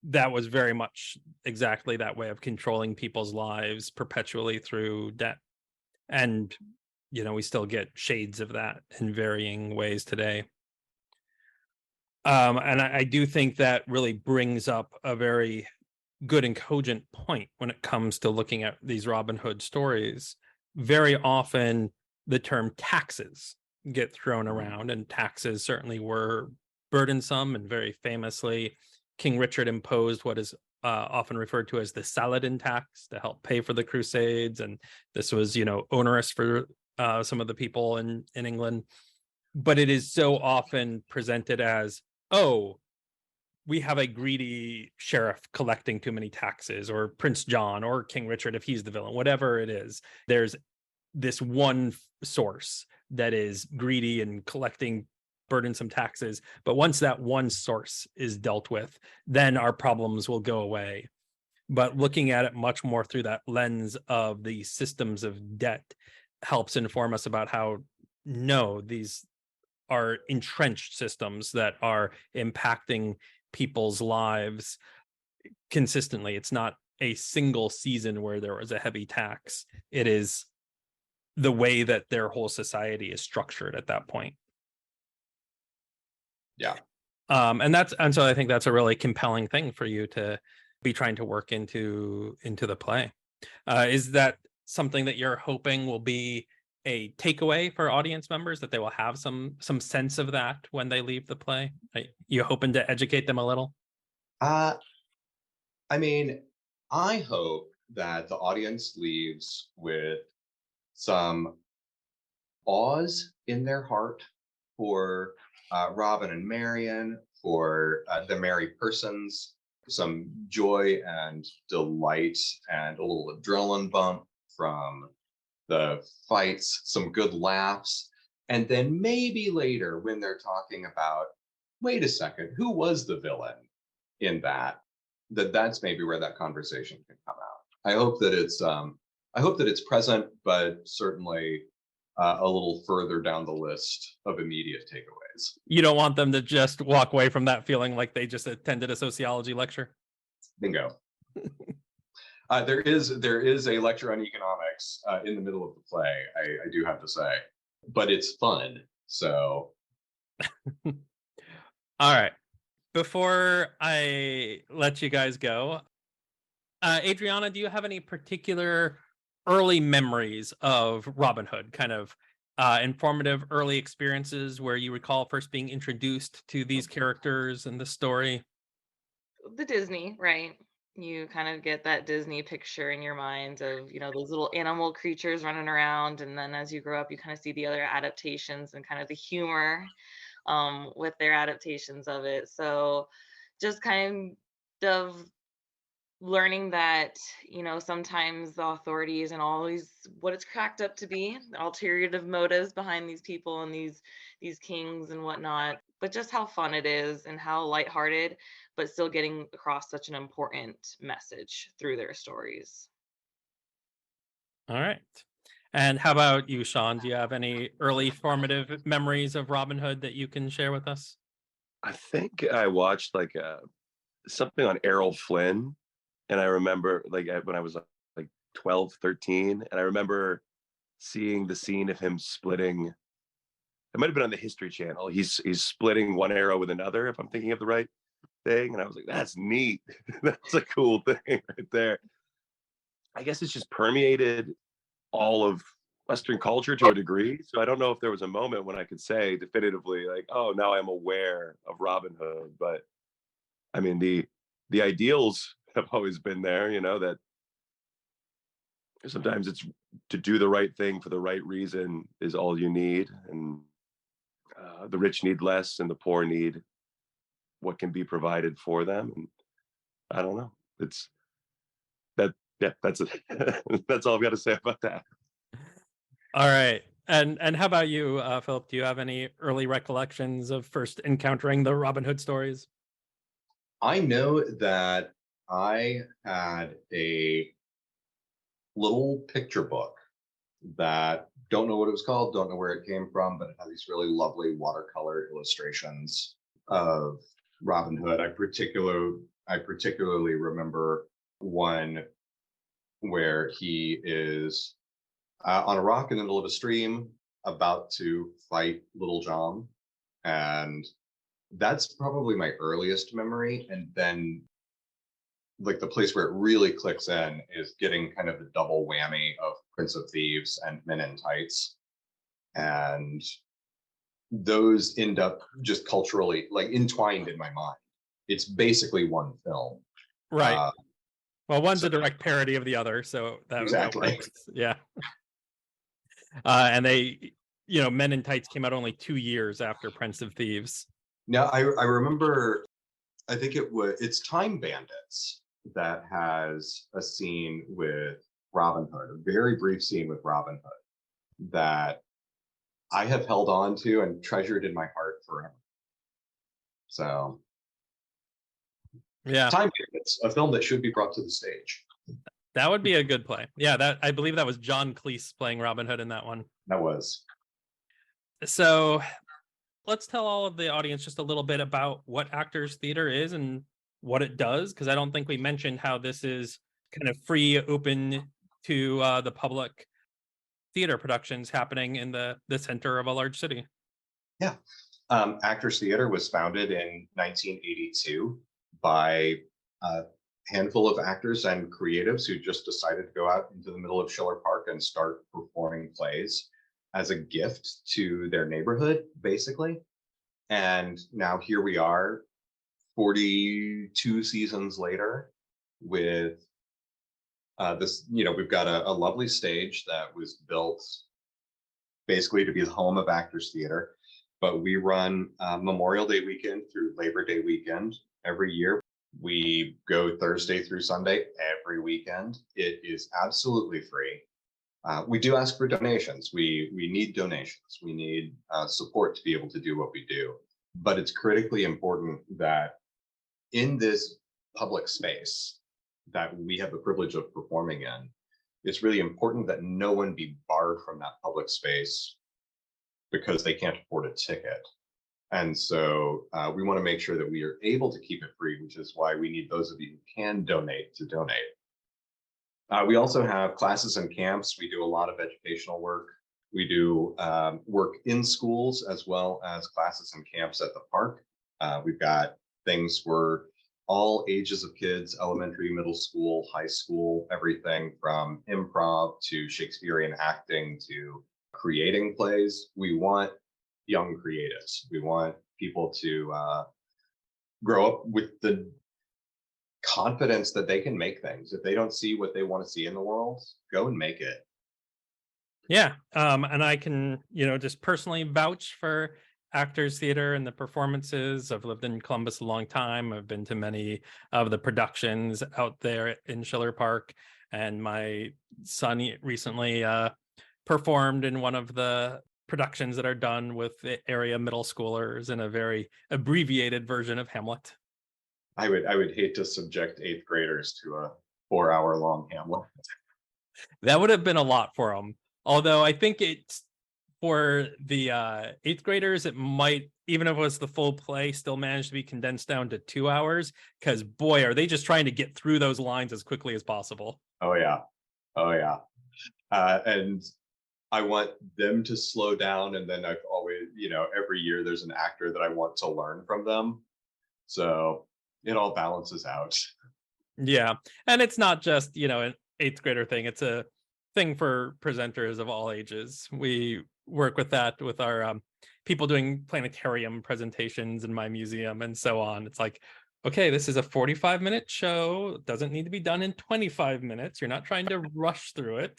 that was very much exactly that way of controlling people's lives perpetually through debt. And we still get shades of that in varying ways today. And I do think that really brings up a very good and cogent point when it comes to looking at these Robin Hood stories. Very often, the term taxes get thrown around, and taxes certainly were burdensome. And very famously, King Richard imposed what is often referred to as the Saladin tax to help pay for the Crusades, and this was, onerous for some of the people in England. But it is so often presented as, oh, we have a greedy sheriff collecting too many taxes, or Prince John, or King Richard if he's the villain, whatever it is. There's this one source that is greedy and collecting burdensome taxes. But once that one source is dealt with, then our problems will go away. But looking at it much more through that lens of the systems of debt helps inform us about how, no, these are entrenched systems that are impacting people's lives consistently. It's not a single season where there was a heavy tax. It is the way that their whole society is structured at that point. Yeah. And so I think that's a really compelling thing for you to be trying to work into the play. Is that something that you're hoping will be a takeaway for audience members, that they will have some sense of that when they leave the play? Are you hoping to educate them a little? I mean, I hope that the audience leaves with some pause in their heart for Robin and Marian, for the merry persons, some joy and delight and a little adrenaline bump from the fights, some good laughs. And then maybe later when they're talking about, wait a second, who was the villain in that's maybe where that conversation can come out. I hope that it's present, but certainly a little further down the list of immediate takeaways. You don't want them to just walk away from that feeling like they just attended a sociology lecture? Bingo. There is a lecture on economics in the middle of the play, I do have to say, but it's fun. So, all right. Before I let you guys go, Adriana, do you have any particular early memories of Robin Hood? Kind of informative early experiences where you recall first being introduced to these characters and the story? The Disney, right? You kind of get that Disney picture in your mind of, those little animal creatures running around. And then as you grow up, you kind of see the other adaptations and kind of the humor with their adaptations of it. So just kind of learning that, sometimes the authority isn't always what it's cracked up to be, alternative motives behind these people and these kings and whatnot, but just how fun it is and how lighthearted, but still getting across such an important message through their stories. All right. And how about you, Sean? Do you have any early formative memories of Robin Hood that you can share with us? I think I watched something on Errol Flynn, and I remember when I was like 12, 13, and I remember seeing the scene of him splitting. It might have been on the History Channel. He's splitting one arrow with another, if I'm thinking of the right thing. And I was like, that's neat. That's a cool thing right there. I guess it's just permeated all of Western culture to a degree. So I don't know if there was a moment when I could say definitively, like, oh, now I'm aware of Robin Hood. But I mean, the ideals have always been there, that sometimes it's to do the right thing for the right reason is all you need. And the rich need less and the poor need what can be provided for them. And I don't know. It's that. Yeah, that's it. That's all I've got to say about that. All right. And how about you, Philip? Do you have any early recollections of first encountering the Robin Hood stories? I know that I had a little picture book that, don't know what it was called, don't know where it came from, but it had these really lovely watercolor illustrations of Robin Hood. I particularly remember one where he is on a rock in the middle of a stream about to fight Little John, and That's probably my earliest memory. And then like the place where it really clicks in is getting kind of the double whammy of Prince of Thieves and Men in Tights. And those end up just culturally like entwined in my mind. It's basically one film. Right. Well, one's so- a direct parody of the other, so that Exactly. works. Yeah. And they, Men in Tights came out only 2 years after Prince of Thieves. Now I remember, I think it's Time Bandits that has a scene with Robin Hood, a very brief scene with Robin Hood that I have held on to and treasured in my heart forever. So Yeah, Time Bandits, a film that should be brought to the stage. that would be a good play. Yeah, I believe that was John Cleese playing Robin Hood in that one. That was. So let's tell all of the audience just a little bit about what Actors Theater is and what it does, because I don't think we mentioned how this is kind of free, open to the public theater productions happening in the center of a large city. Yeah. Actors Theater was founded in 1982 by a handful of actors and creatives who just decided to go out into the middle of Schiller Park and start performing plays as a gift to their neighborhood, basically. And now here we are, 42 seasons later, with this, we've got a lovely stage that was built basically to be the home of Actors Theater. But we run Memorial Day weekend through Labor Day weekend every year. We go Thursday through Sunday every weekend. It is absolutely free. We do ask for donations. We need donations. We need support to be able to do what we do. But it's critically important that in this public space that we have the privilege of performing in, it's really important that no one be barred from that public space because they can't afford a ticket. And so we want to make sure that we are able to keep it free, which is why we need those of you who can donate to donate. We also have classes and camps. We do a lot of educational work. We do work in schools as well as classes and camps at the park. We've got things for all ages of kids, elementary, middle school, high school, everything from improv to Shakespearean acting to creating plays. We want young creatives. We want people to grow up with the confidence that they can make things. If they don't see what they want to see in the world, go and make it. Yeah, and I can, just personally vouch for Actors Theater and the performances. I've lived in Columbus a long time. I've been to many of the productions out there in Schiller Park, and my son recently performed in one of the productions that are done with the area middle schoolers in a very abbreviated version of Hamlet. I would hate to subject 8th graders to a 4-hour-long Hamlet. That would have been a lot for them. Although I think it's for the 8th graders, it might, even if it was the full play, still manage to be condensed down to 2 hours. Because boy, are they just trying to get through those lines as quickly as possible. Oh yeah. And I want them to slow down. And then I've always, every year there's an actor that I want to learn from them. So it all balances out. Yeah. And it's not just, an 8th grader thing. It's a thing for presenters of all ages. We work with that with our people doing planetarium presentations in my museum and so on. It's like, okay, this is a 45-minute show. It doesn't need to be done in 25 minutes. You're not trying to rush through it,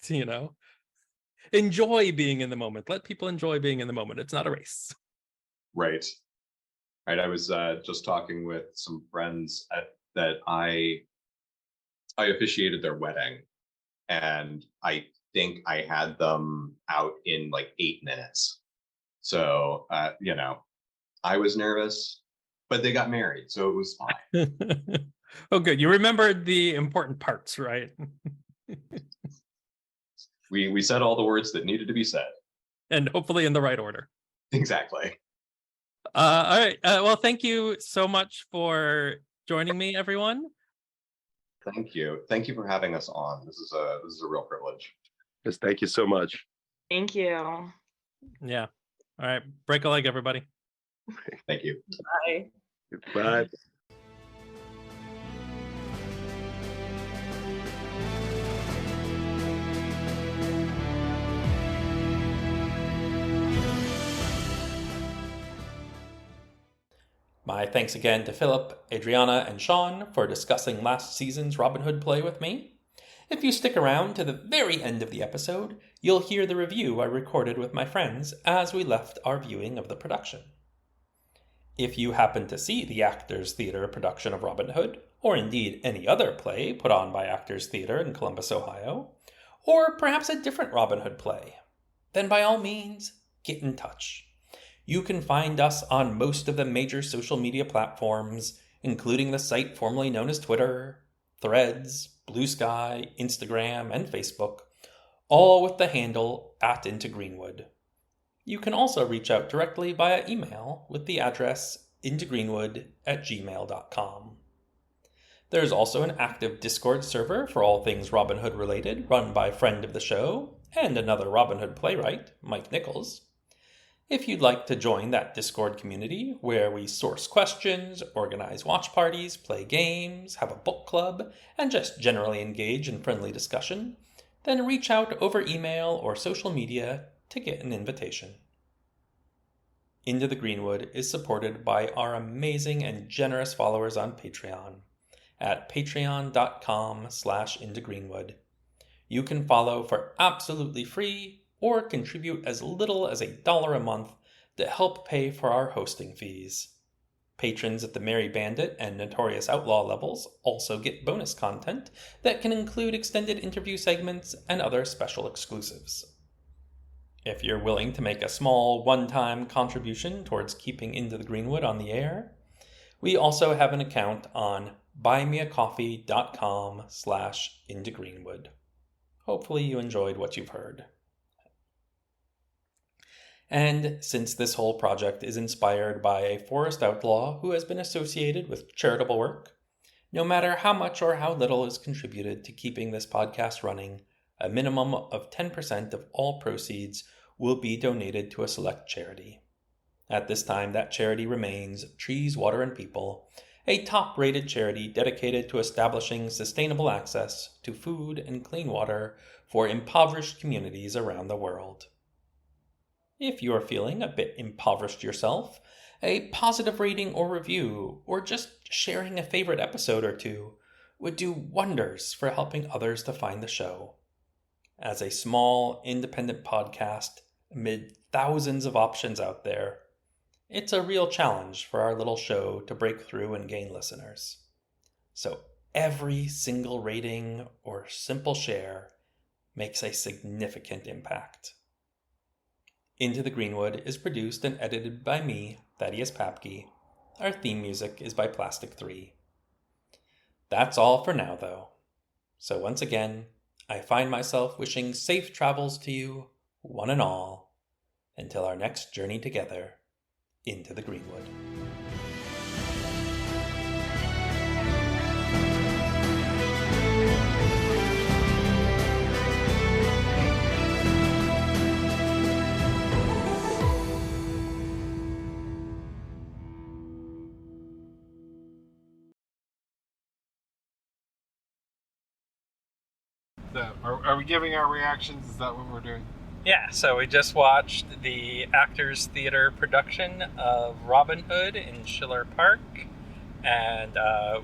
Enjoy being in the moment. Let people enjoy being in the moment. It's not a race. Right. I was just talking with some friends that I officiated their wedding, and I think I had them out in like 8 minutes. So, I was nervous, but they got married, so it was fine. Oh, good. You remembered the important parts, right? We said all the words that needed to be said. And hopefully in the right order. Exactly. All right. Well, thank you so much for joining me, everyone. Thank you. Thank you for having us on. This is a real privilege. Yes, thank you so much. Thank you. Yeah. All right. Break a leg, everybody. Thank you. Bye. Bye. My thanks again to Philip, Adriana, and Sean for discussing last season's Robin Hood play with me. If you stick around to the very end of the episode, you'll hear the review I recorded with my friends as we left our viewing of the production. If you happen to see the Actors Theatre production of Robin Hood, or indeed any other play put on by Actors Theatre in Columbus, Ohio, or perhaps a different Robin Hood play, then by all means, get in touch. You can find us on most of the major social media platforms, including the site formerly known as Twitter, Threads, Blue Sky, Instagram, and Facebook, all with the handle @IntoGreenwood. You can also reach out directly via email with the address intogreenwood@gmail.com. There's also an active Discord server for all things Robin Hood related, run by friend of the show and another Robin Hood playwright, Mike Nichols. If you'd like to join that Discord community where we source questions, organize watch parties, play games, have a book club, and just generally engage in friendly discussion, then reach out over email or social media to get an invitation. Into the Greenwood is supported by our amazing and generous followers on Patreon at patreon.com/intogreenwood. You can follow for absolutely free or contribute as little as $1 a month to help pay for our hosting fees. Patrons at the Merry Bandit and Notorious Outlaw levels also get bonus content that can include extended interview segments and other special exclusives. If you're willing to make a small one-time contribution towards keeping Into the Greenwood on the air, we also have an account on buymeacoffee.com/intogreenwood. Hopefully you enjoyed what you've heard. And since this whole project is inspired by a forest outlaw who has been associated with charitable work, no matter how much or how little is contributed to keeping this podcast running, a minimum of 10% of all proceeds will be donated to a select charity. At this time, that charity remains Trees, Water, and People, a top-rated charity dedicated to establishing sustainable access to food and clean water for impoverished communities around the world. If you are feeling a bit impoverished yourself, a positive rating or review, or just sharing a favorite episode or two, would do wonders for helping others to find the show. As a small, independent podcast amid thousands of options out there, it's a real challenge for our little show to break through and gain listeners. So every single rating or simple share makes a significant impact. Into the Greenwood is produced and edited by me, Thaddeus Papke. Our theme music is by Plastic 3. That's all for now, though. So once again, I find myself wishing safe travels to you, one and all, until our next journey together into the Greenwood. So, are we giving our reactions? Is that what we're doing? Yeah, so we just watched the Actors Theatre production of Robin Hood in Schiller Park, and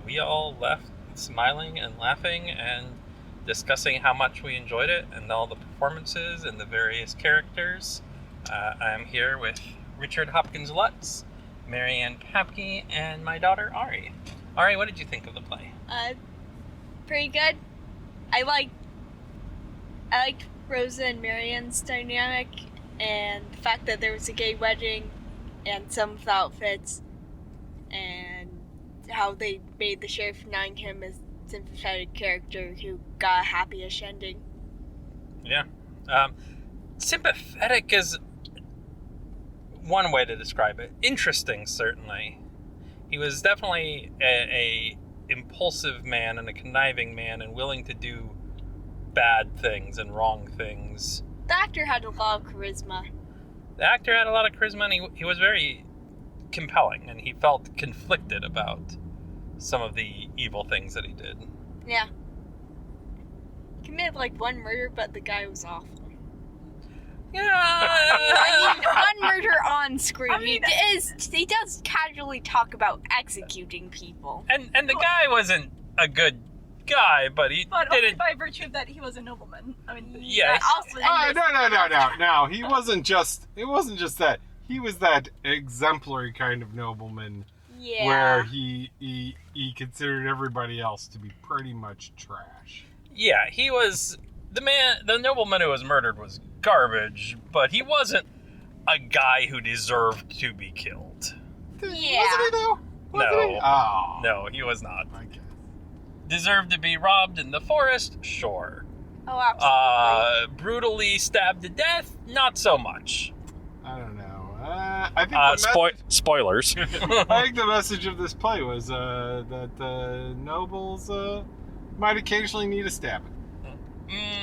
we all left smiling and laughing and discussing how much we enjoyed it and all the performances and the various characters. I'm here with Richard Hopkins Lutz, Marianne Papke, and my daughter Ari. Ari, what did you think of the play? Pretty good. I liked Rosa and Marianne's dynamic, and the fact that there was a gay wedding, and some of the outfits, and how they made the Sheriff Nottingham a sympathetic character who got a happy-ish ending. Yeah. Sympathetic is one way to describe it. Interesting, certainly. He was definitely a impulsive man and a conniving man and willing to do bad things and wrong things. The actor had a lot of charisma. The actor had a lot of charisma, and he was very compelling, and he felt conflicted about some of the evil things that he did. Yeah. Committed like one murder, but the guy was awful. Yeah. I mean, one murder on screen. I mean, he does casually talk about executing people. and the guy wasn't a good guy, but he But only didn't. by virtue of that, he was a nobleman. I mean, Yeah. that also. No. He wasn't just. It wasn't just that. He was that exemplary kind of nobleman Yeah. where he considered everybody else to be pretty much trash. Yeah, he was the nobleman who was murdered was garbage, but he wasn't a guy who deserved to be killed. Yeah. Wasn't he though? Wasn't No. he? Oh. No, he was not. I guess. Deserved to be robbed in the forest? Sure. Oh, absolutely. Brutally stabbed to death? Not so much. I don't know. I think the Spoilers. I think the message of this play was that nobles might occasionally need a stabbing.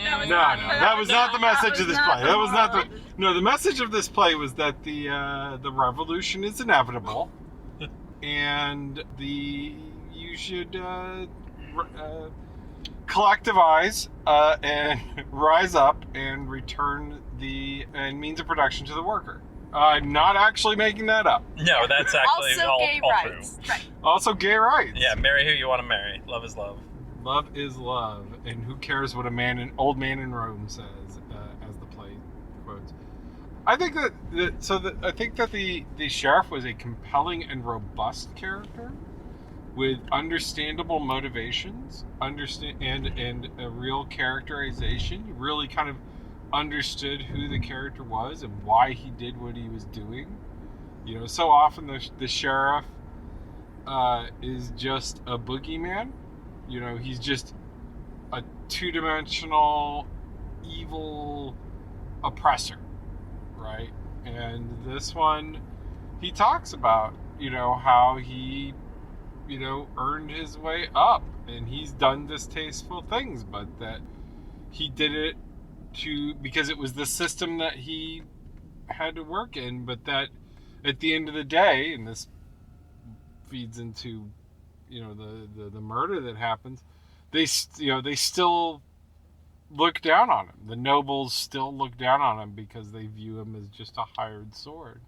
That was No, not- that was not the message of this play. That was not the. moral. No, the message of this play was that the revolution is inevitable, and you should collectivize and rise up and return the means of production to the worker. I'm not actually making that up. No, that's actually Also all, gay all rights. true. Right. Also, gay rights. Yeah, marry who you want to marry. Love is love. Love is love, and who cares what old man in Rome says, as the play quotes. I think I think that the sheriff was a compelling and robust character with understandable motivations, and a real characterization. You really kind of understood who the character was and why he did what he was doing. You know, so often the sheriff is just a boogeyman. You know, he's just a two-dimensional evil oppressor, right? And this one, he talks about, you know, how he, you know, earned his way up, and he's done distasteful things, but that he did it because it was the system that he had to work in, but that at the end of the day, and this feeds into, you know, the murder that happens, they still look down on him. The nobles still look down on him because they view him as just a hired sword.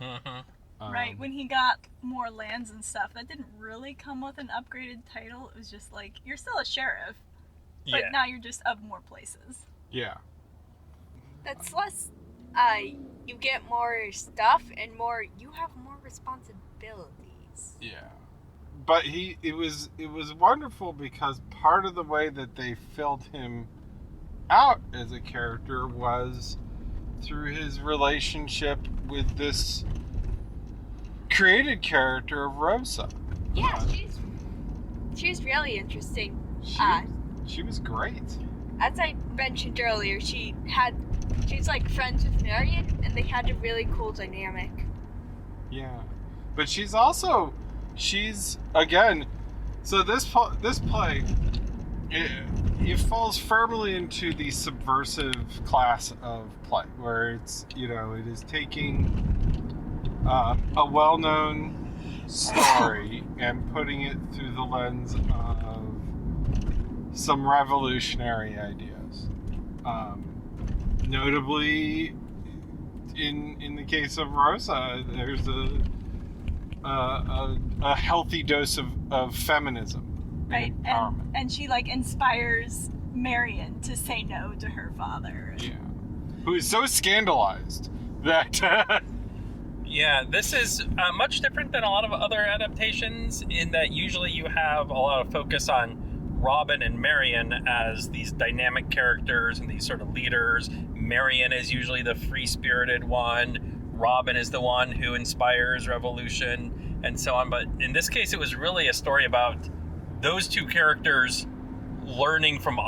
Mm-hmm. Right, when he got more lands and stuff, that didn't really come with an upgraded title. It was just like, you're still a sheriff, but Yeah. now you're just of more places. Yeah. That's less, you get more stuff and you have more responsibilities. Yeah. But it was wonderful because part of the way that they filled him out as a character was through his relationship with this created character of Rosa. Yeah, she's really interesting. She was great. As I mentioned earlier, she's like friends with Marion, and they had a really cool dynamic. Yeah. But she's again, so this play, it falls firmly into the subversive class of play, where it's, you know, it is taking a well-known story and putting it through the lens of some revolutionary ideas. Notably, in the case of Rosa, there's a healthy dose of feminism. Right, Empowerment. and she like inspires Marion to say no to her father. Yeah. Who is so scandalized that Yeah, this is much different than a lot of other adaptations in that usually you have a lot of focus on Robin and Marion as these dynamic characters and these sort of leaders. Marion is usually the free-spirited one. Robin is the one who inspires revolution and so on. But in this case, it was really a story about those two characters learning from the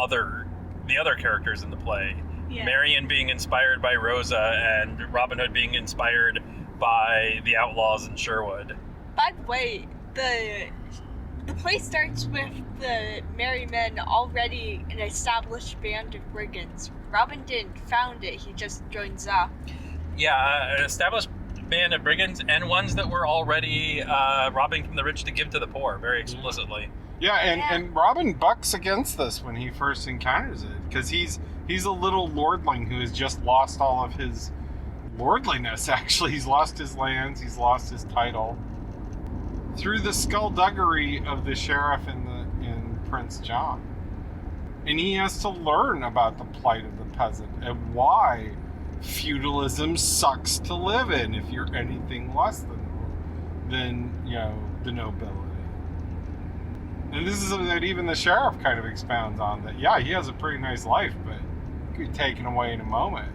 other characters in the play. Yeah. Marion being inspired by Rosa and Robin Hood being inspired by the outlaws in Sherwood. By the way, the play starts with the Merry Men already an established band of brigands. Robin didn't found it, he just joins up. Yeah, an established band of brigands, and ones that were already robbing from the rich to give to the poor, very explicitly. Yeah, and Robin bucks against this when he first encounters it, because he's a little lordling who has just lost all of his lordliness. Actually, he's lost his lands, he's lost his title through the skullduggery of the sheriff in Prince John, and he has to learn about the plight of the peasant and why feudalism sucks to live in if you're anything less than the nobility. And this is something that even the sheriff kind of expounds on, that he has a pretty nice life, but it could be taken away in a moment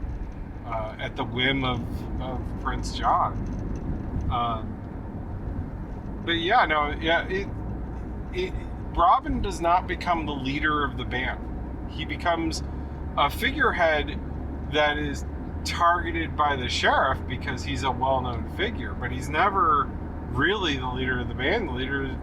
at the whim of Prince John. Robin does not become the leader of the band. He becomes a figurehead that is targeted by the sheriff because he's a well-known figure, but he's never really the leader of the band. The leader,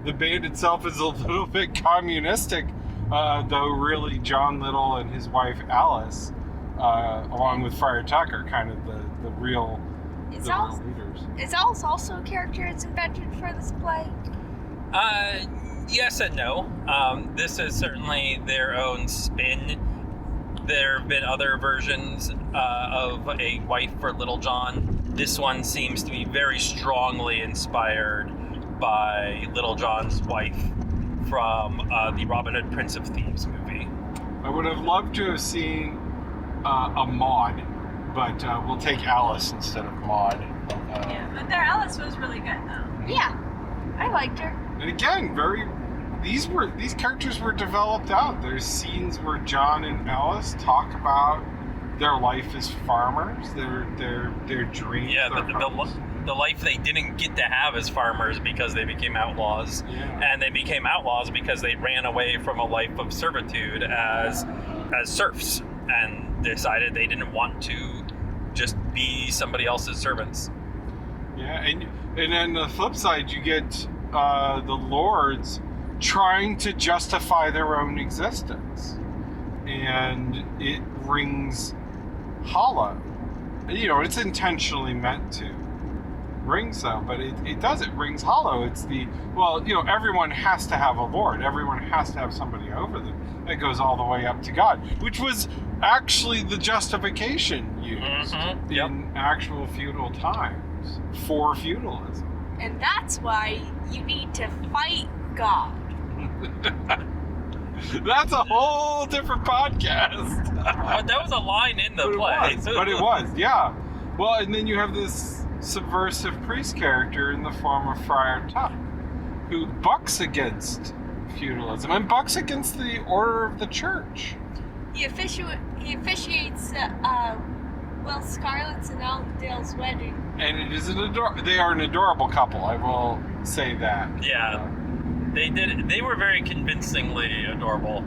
the band itself is a little bit communistic, though really John Little and his wife Alice, along with Friar Tuck, are kind of the real leaders. Is Alice also a character that's invented for this play? Yes and no. This is certainly their own spin. There have been other versions of a wife for Little John. This one seems to be very strongly inspired by Little John's wife from the Robin Hood Prince of Thieves movie. I would have loved to have seen a Maud, but we'll take Alice instead of Maud. But their Alice was really good, though. Yeah, I liked her. And again, these characters were developed out. There's scenes where John and Alice talk about their life as farmers, their dreams. Yeah, the life they didn't get to have as farmers because they became outlaws. Yeah. And they became outlaws because they ran away from a life of servitude as serfs and decided they didn't want to just be somebody else's servants. Yeah, and then the flip side, you get the lords trying to justify their own existence, and it rings hollow. It's intentionally meant to ring so, but it does. It rings hollow. It's everyone has to have a lord. Everyone has to have somebody over them. It goes all the way up to God, which was actually the justification used in actual feudal times for feudalism. And that's why you need to fight God. That's a whole different podcast. But that was a line in the play. It was, yeah. Well, and then you have this subversive priest character in the form of Friar Tuck, who bucks against feudalism and bucks against the order of the church. He officiates Will Scarlett's and Ellen Dale's wedding. And it is they are an adorable couple, I will say that. Yeah. They were very convincingly adorable.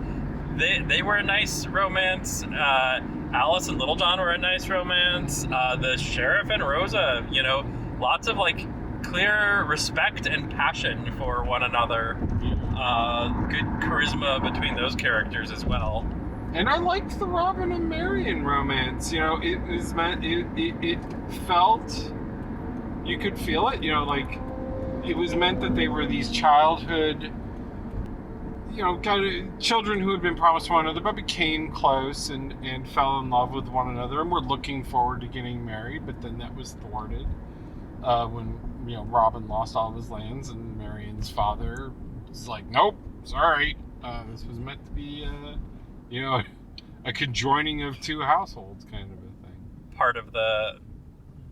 They were a nice romance. Alice and Little John were a nice romance. The sheriff and Rosa, lots of clear respect and passion for one another. Good charisma between those characters as well. And I liked the Robin and Marian romance. It was meant. It felt. You could feel it. It was meant that they were these childhood, kind of children who had been promised one another, but became close and fell in love with one another, and were looking forward to getting married. But then that was thwarted when Robin lost all of his lands, and Marian's father was like, "Nope, sorry, this was meant to be, a conjoining of two households, kind of a thing." Part of the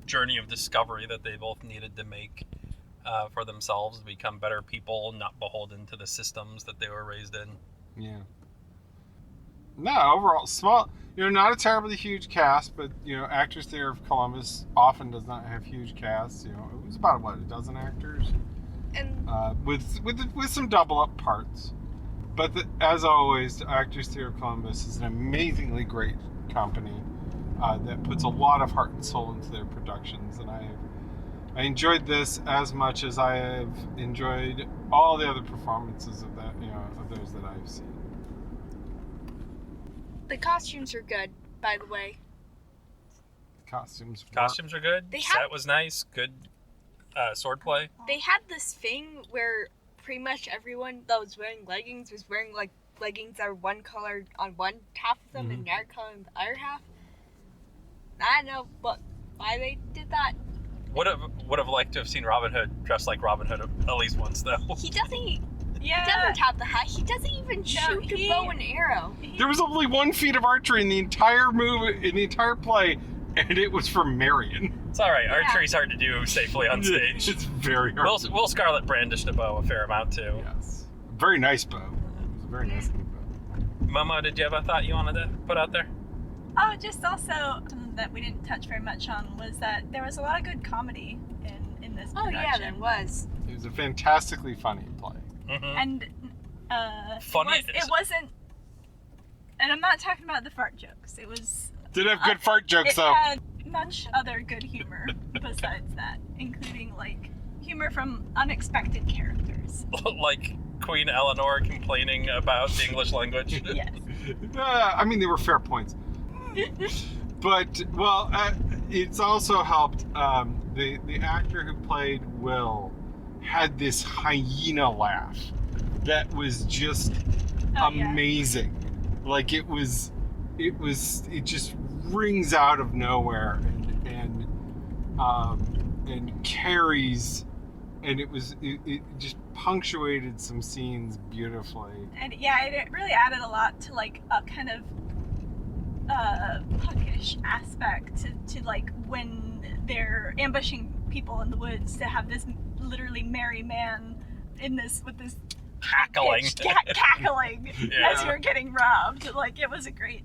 journey of discovery that they both needed to make. For themselves to become better people, not beholden to the systems that they were raised in. Yeah. No, overall, small, not a terribly huge cast, but, Actors Theatre of Columbus often does not have huge casts. It was about, a dozen actors? And with some double-up parts. But as always, Actors Theatre of Columbus is an amazingly great company that puts a lot of heart and soul into their productions, and I enjoyed this as much as I have enjoyed all the other performances of those that I've seen. The costumes are good, by the way. costumes. Costumes are good. They Set have- was nice. Good sword play. They had this thing where pretty much everyone that was wearing leggings was wearing like leggings that are one color on one half of them and another color on the other half. I don't know why they did that. Would have liked to have seen Robin Hood dressed like Robin Hood at least once though. He doesn't Yeah. have the hat. He doesn't even shoot a bow and arrow. There was only one feat of archery in the entire movie, in the entire play, and it was for Marion. It's all right. Archery's hard to do safely on stage. It's very hard. Will Scarlet brandished a bow a fair amount too. Yes. Very nice bow. It was a very nice looking bow. Momo, did you have a thought you wanted to put out there? Oh, just also something that we didn't touch very much on was that there was a lot of good comedy in this Oh production. yeah, there was. It was a fantastically funny play. Mm-hmm. And Funny- it wasn't. And I'm not talking about the fart jokes. It was. Did have good fart jokes It though. had much other good humor besides that, including like humor from unexpected characters. Like Queen Eleanor complaining about the English language. Yes. I mean, they were fair points. But well, it's also helped. The actor who played Will had this hyena laugh that was just Oh, yeah. amazing. Like it just rings out of nowhere and carries, and it just punctuated some scenes beautifully. And yeah, it really added a lot to like a kind of puckish aspect to like when they're ambushing people in the woods, to have this literally merry man in this with this Cackling. pitch cackling Yeah. as you're getting robbed. Like it was great.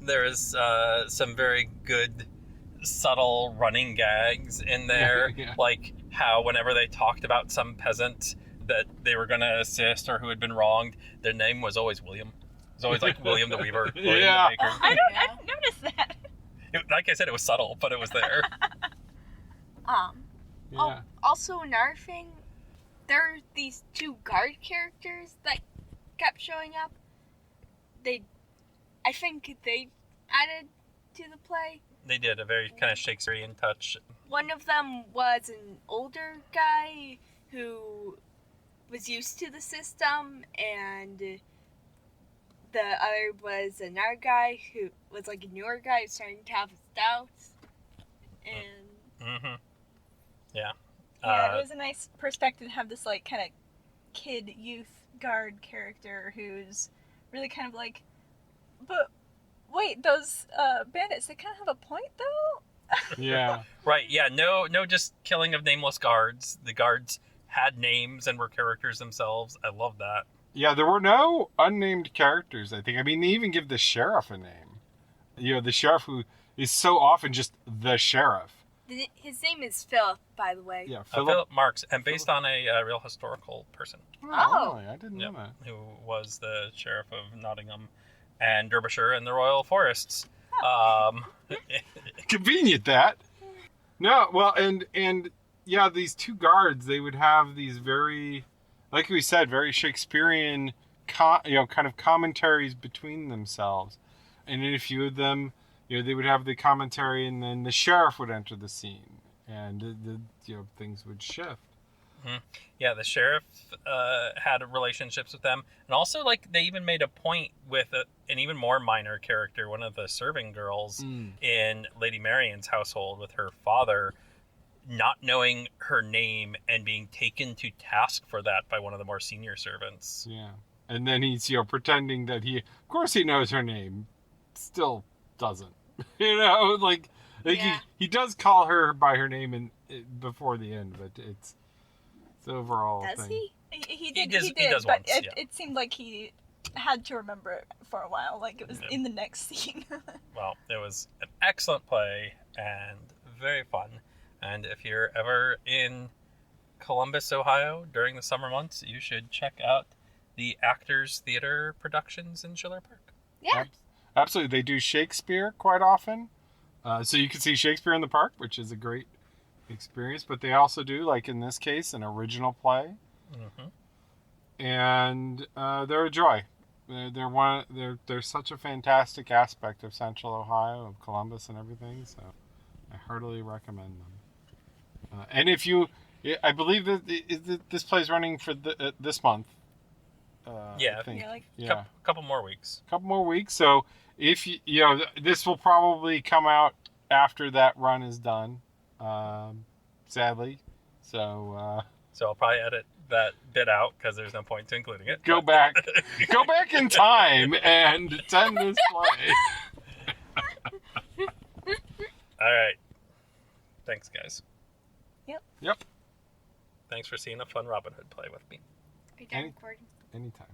There is some very good subtle running gags in there. Yeah. Like how whenever they talked about some peasant that they were going to assist or who had been wronged, their name was always William. It was always like William the Weaver, William Yeah. the Baker. I Yeah. didn't notice that. Like I said, it was subtle, but it was there. Yeah. Also another thing, there are these two guard characters that kept showing up. I think they added to the play. They did a very kind of Shakespearean touch. One of them was an older guy who was used to the system, and the other was another guy who was like a newer guy who's starting to have his doubts. And Mm-hmm. Yeah. Yeah, it was a nice perspective to have this like kind of kid youth guard character who's really kind of like, but wait, those bandits, they kind of have a point though. Yeah. Right, yeah, no just killing of nameless guards. The guards had names and were characters themselves. I love that. Yeah, there were no unnamed characters, I think. I mean, they even give the sheriff a name. You know, the sheriff who is so often just the sheriff. his name is Philip, by the way. Yeah, Philip Marks, and based on a real historical person Oh. really? I didn't Yep. know that. who was the sheriff of Nottingham and Derbyshire and the Royal Forests. Convenient that. No, well, and yeah, these two guards, they would have these very, like we said, very Shakespearean, kind of commentaries between themselves, and in a few of them, they would have the commentary, and then the sheriff would enter the scene, and the things would shift. Yeah, the sheriff had relationships with them, and also like they even made a point with an even more minor character, one of the serving girls in Lady Marion's household, with her father not knowing her name and being taken to task for that by one of the more senior servants. Yeah, and then he's pretending that of course he knows her name, still doesn't. Like Yeah. he does call her by her name before the end, but it's overall Does thing. he? He did, does but once, yeah. it seemed like he had to remember it for a while, like it was in the next scene. Well, it was an excellent play and very fun. And if you're ever in Columbus, Ohio during the summer months, you should check out the Actors Theater productions in Schiller Park. Yeah. Absolutely, they do Shakespeare quite often, so you can see Shakespeare in the park, which is a great experience. But they also do, like in this case, an original play, Mm-hmm. and they're a joy. They're such a fantastic aspect of Central Ohio, of Columbus and everything. So I heartily recommend them. And if you, I believe that this play's running for this month. Yeah. I think. Yeah, like Yeah. Couple more weeks. Couple more weeks. So if you know, this will probably come out after that run is done, sadly. So So I'll probably edit that bit out because there's no point to including it. go back in time and attend this play. All right. Thanks, guys. Yep. Thanks for seeing a fun Robin Hood play with me. Are you done Any- recording? Anytime.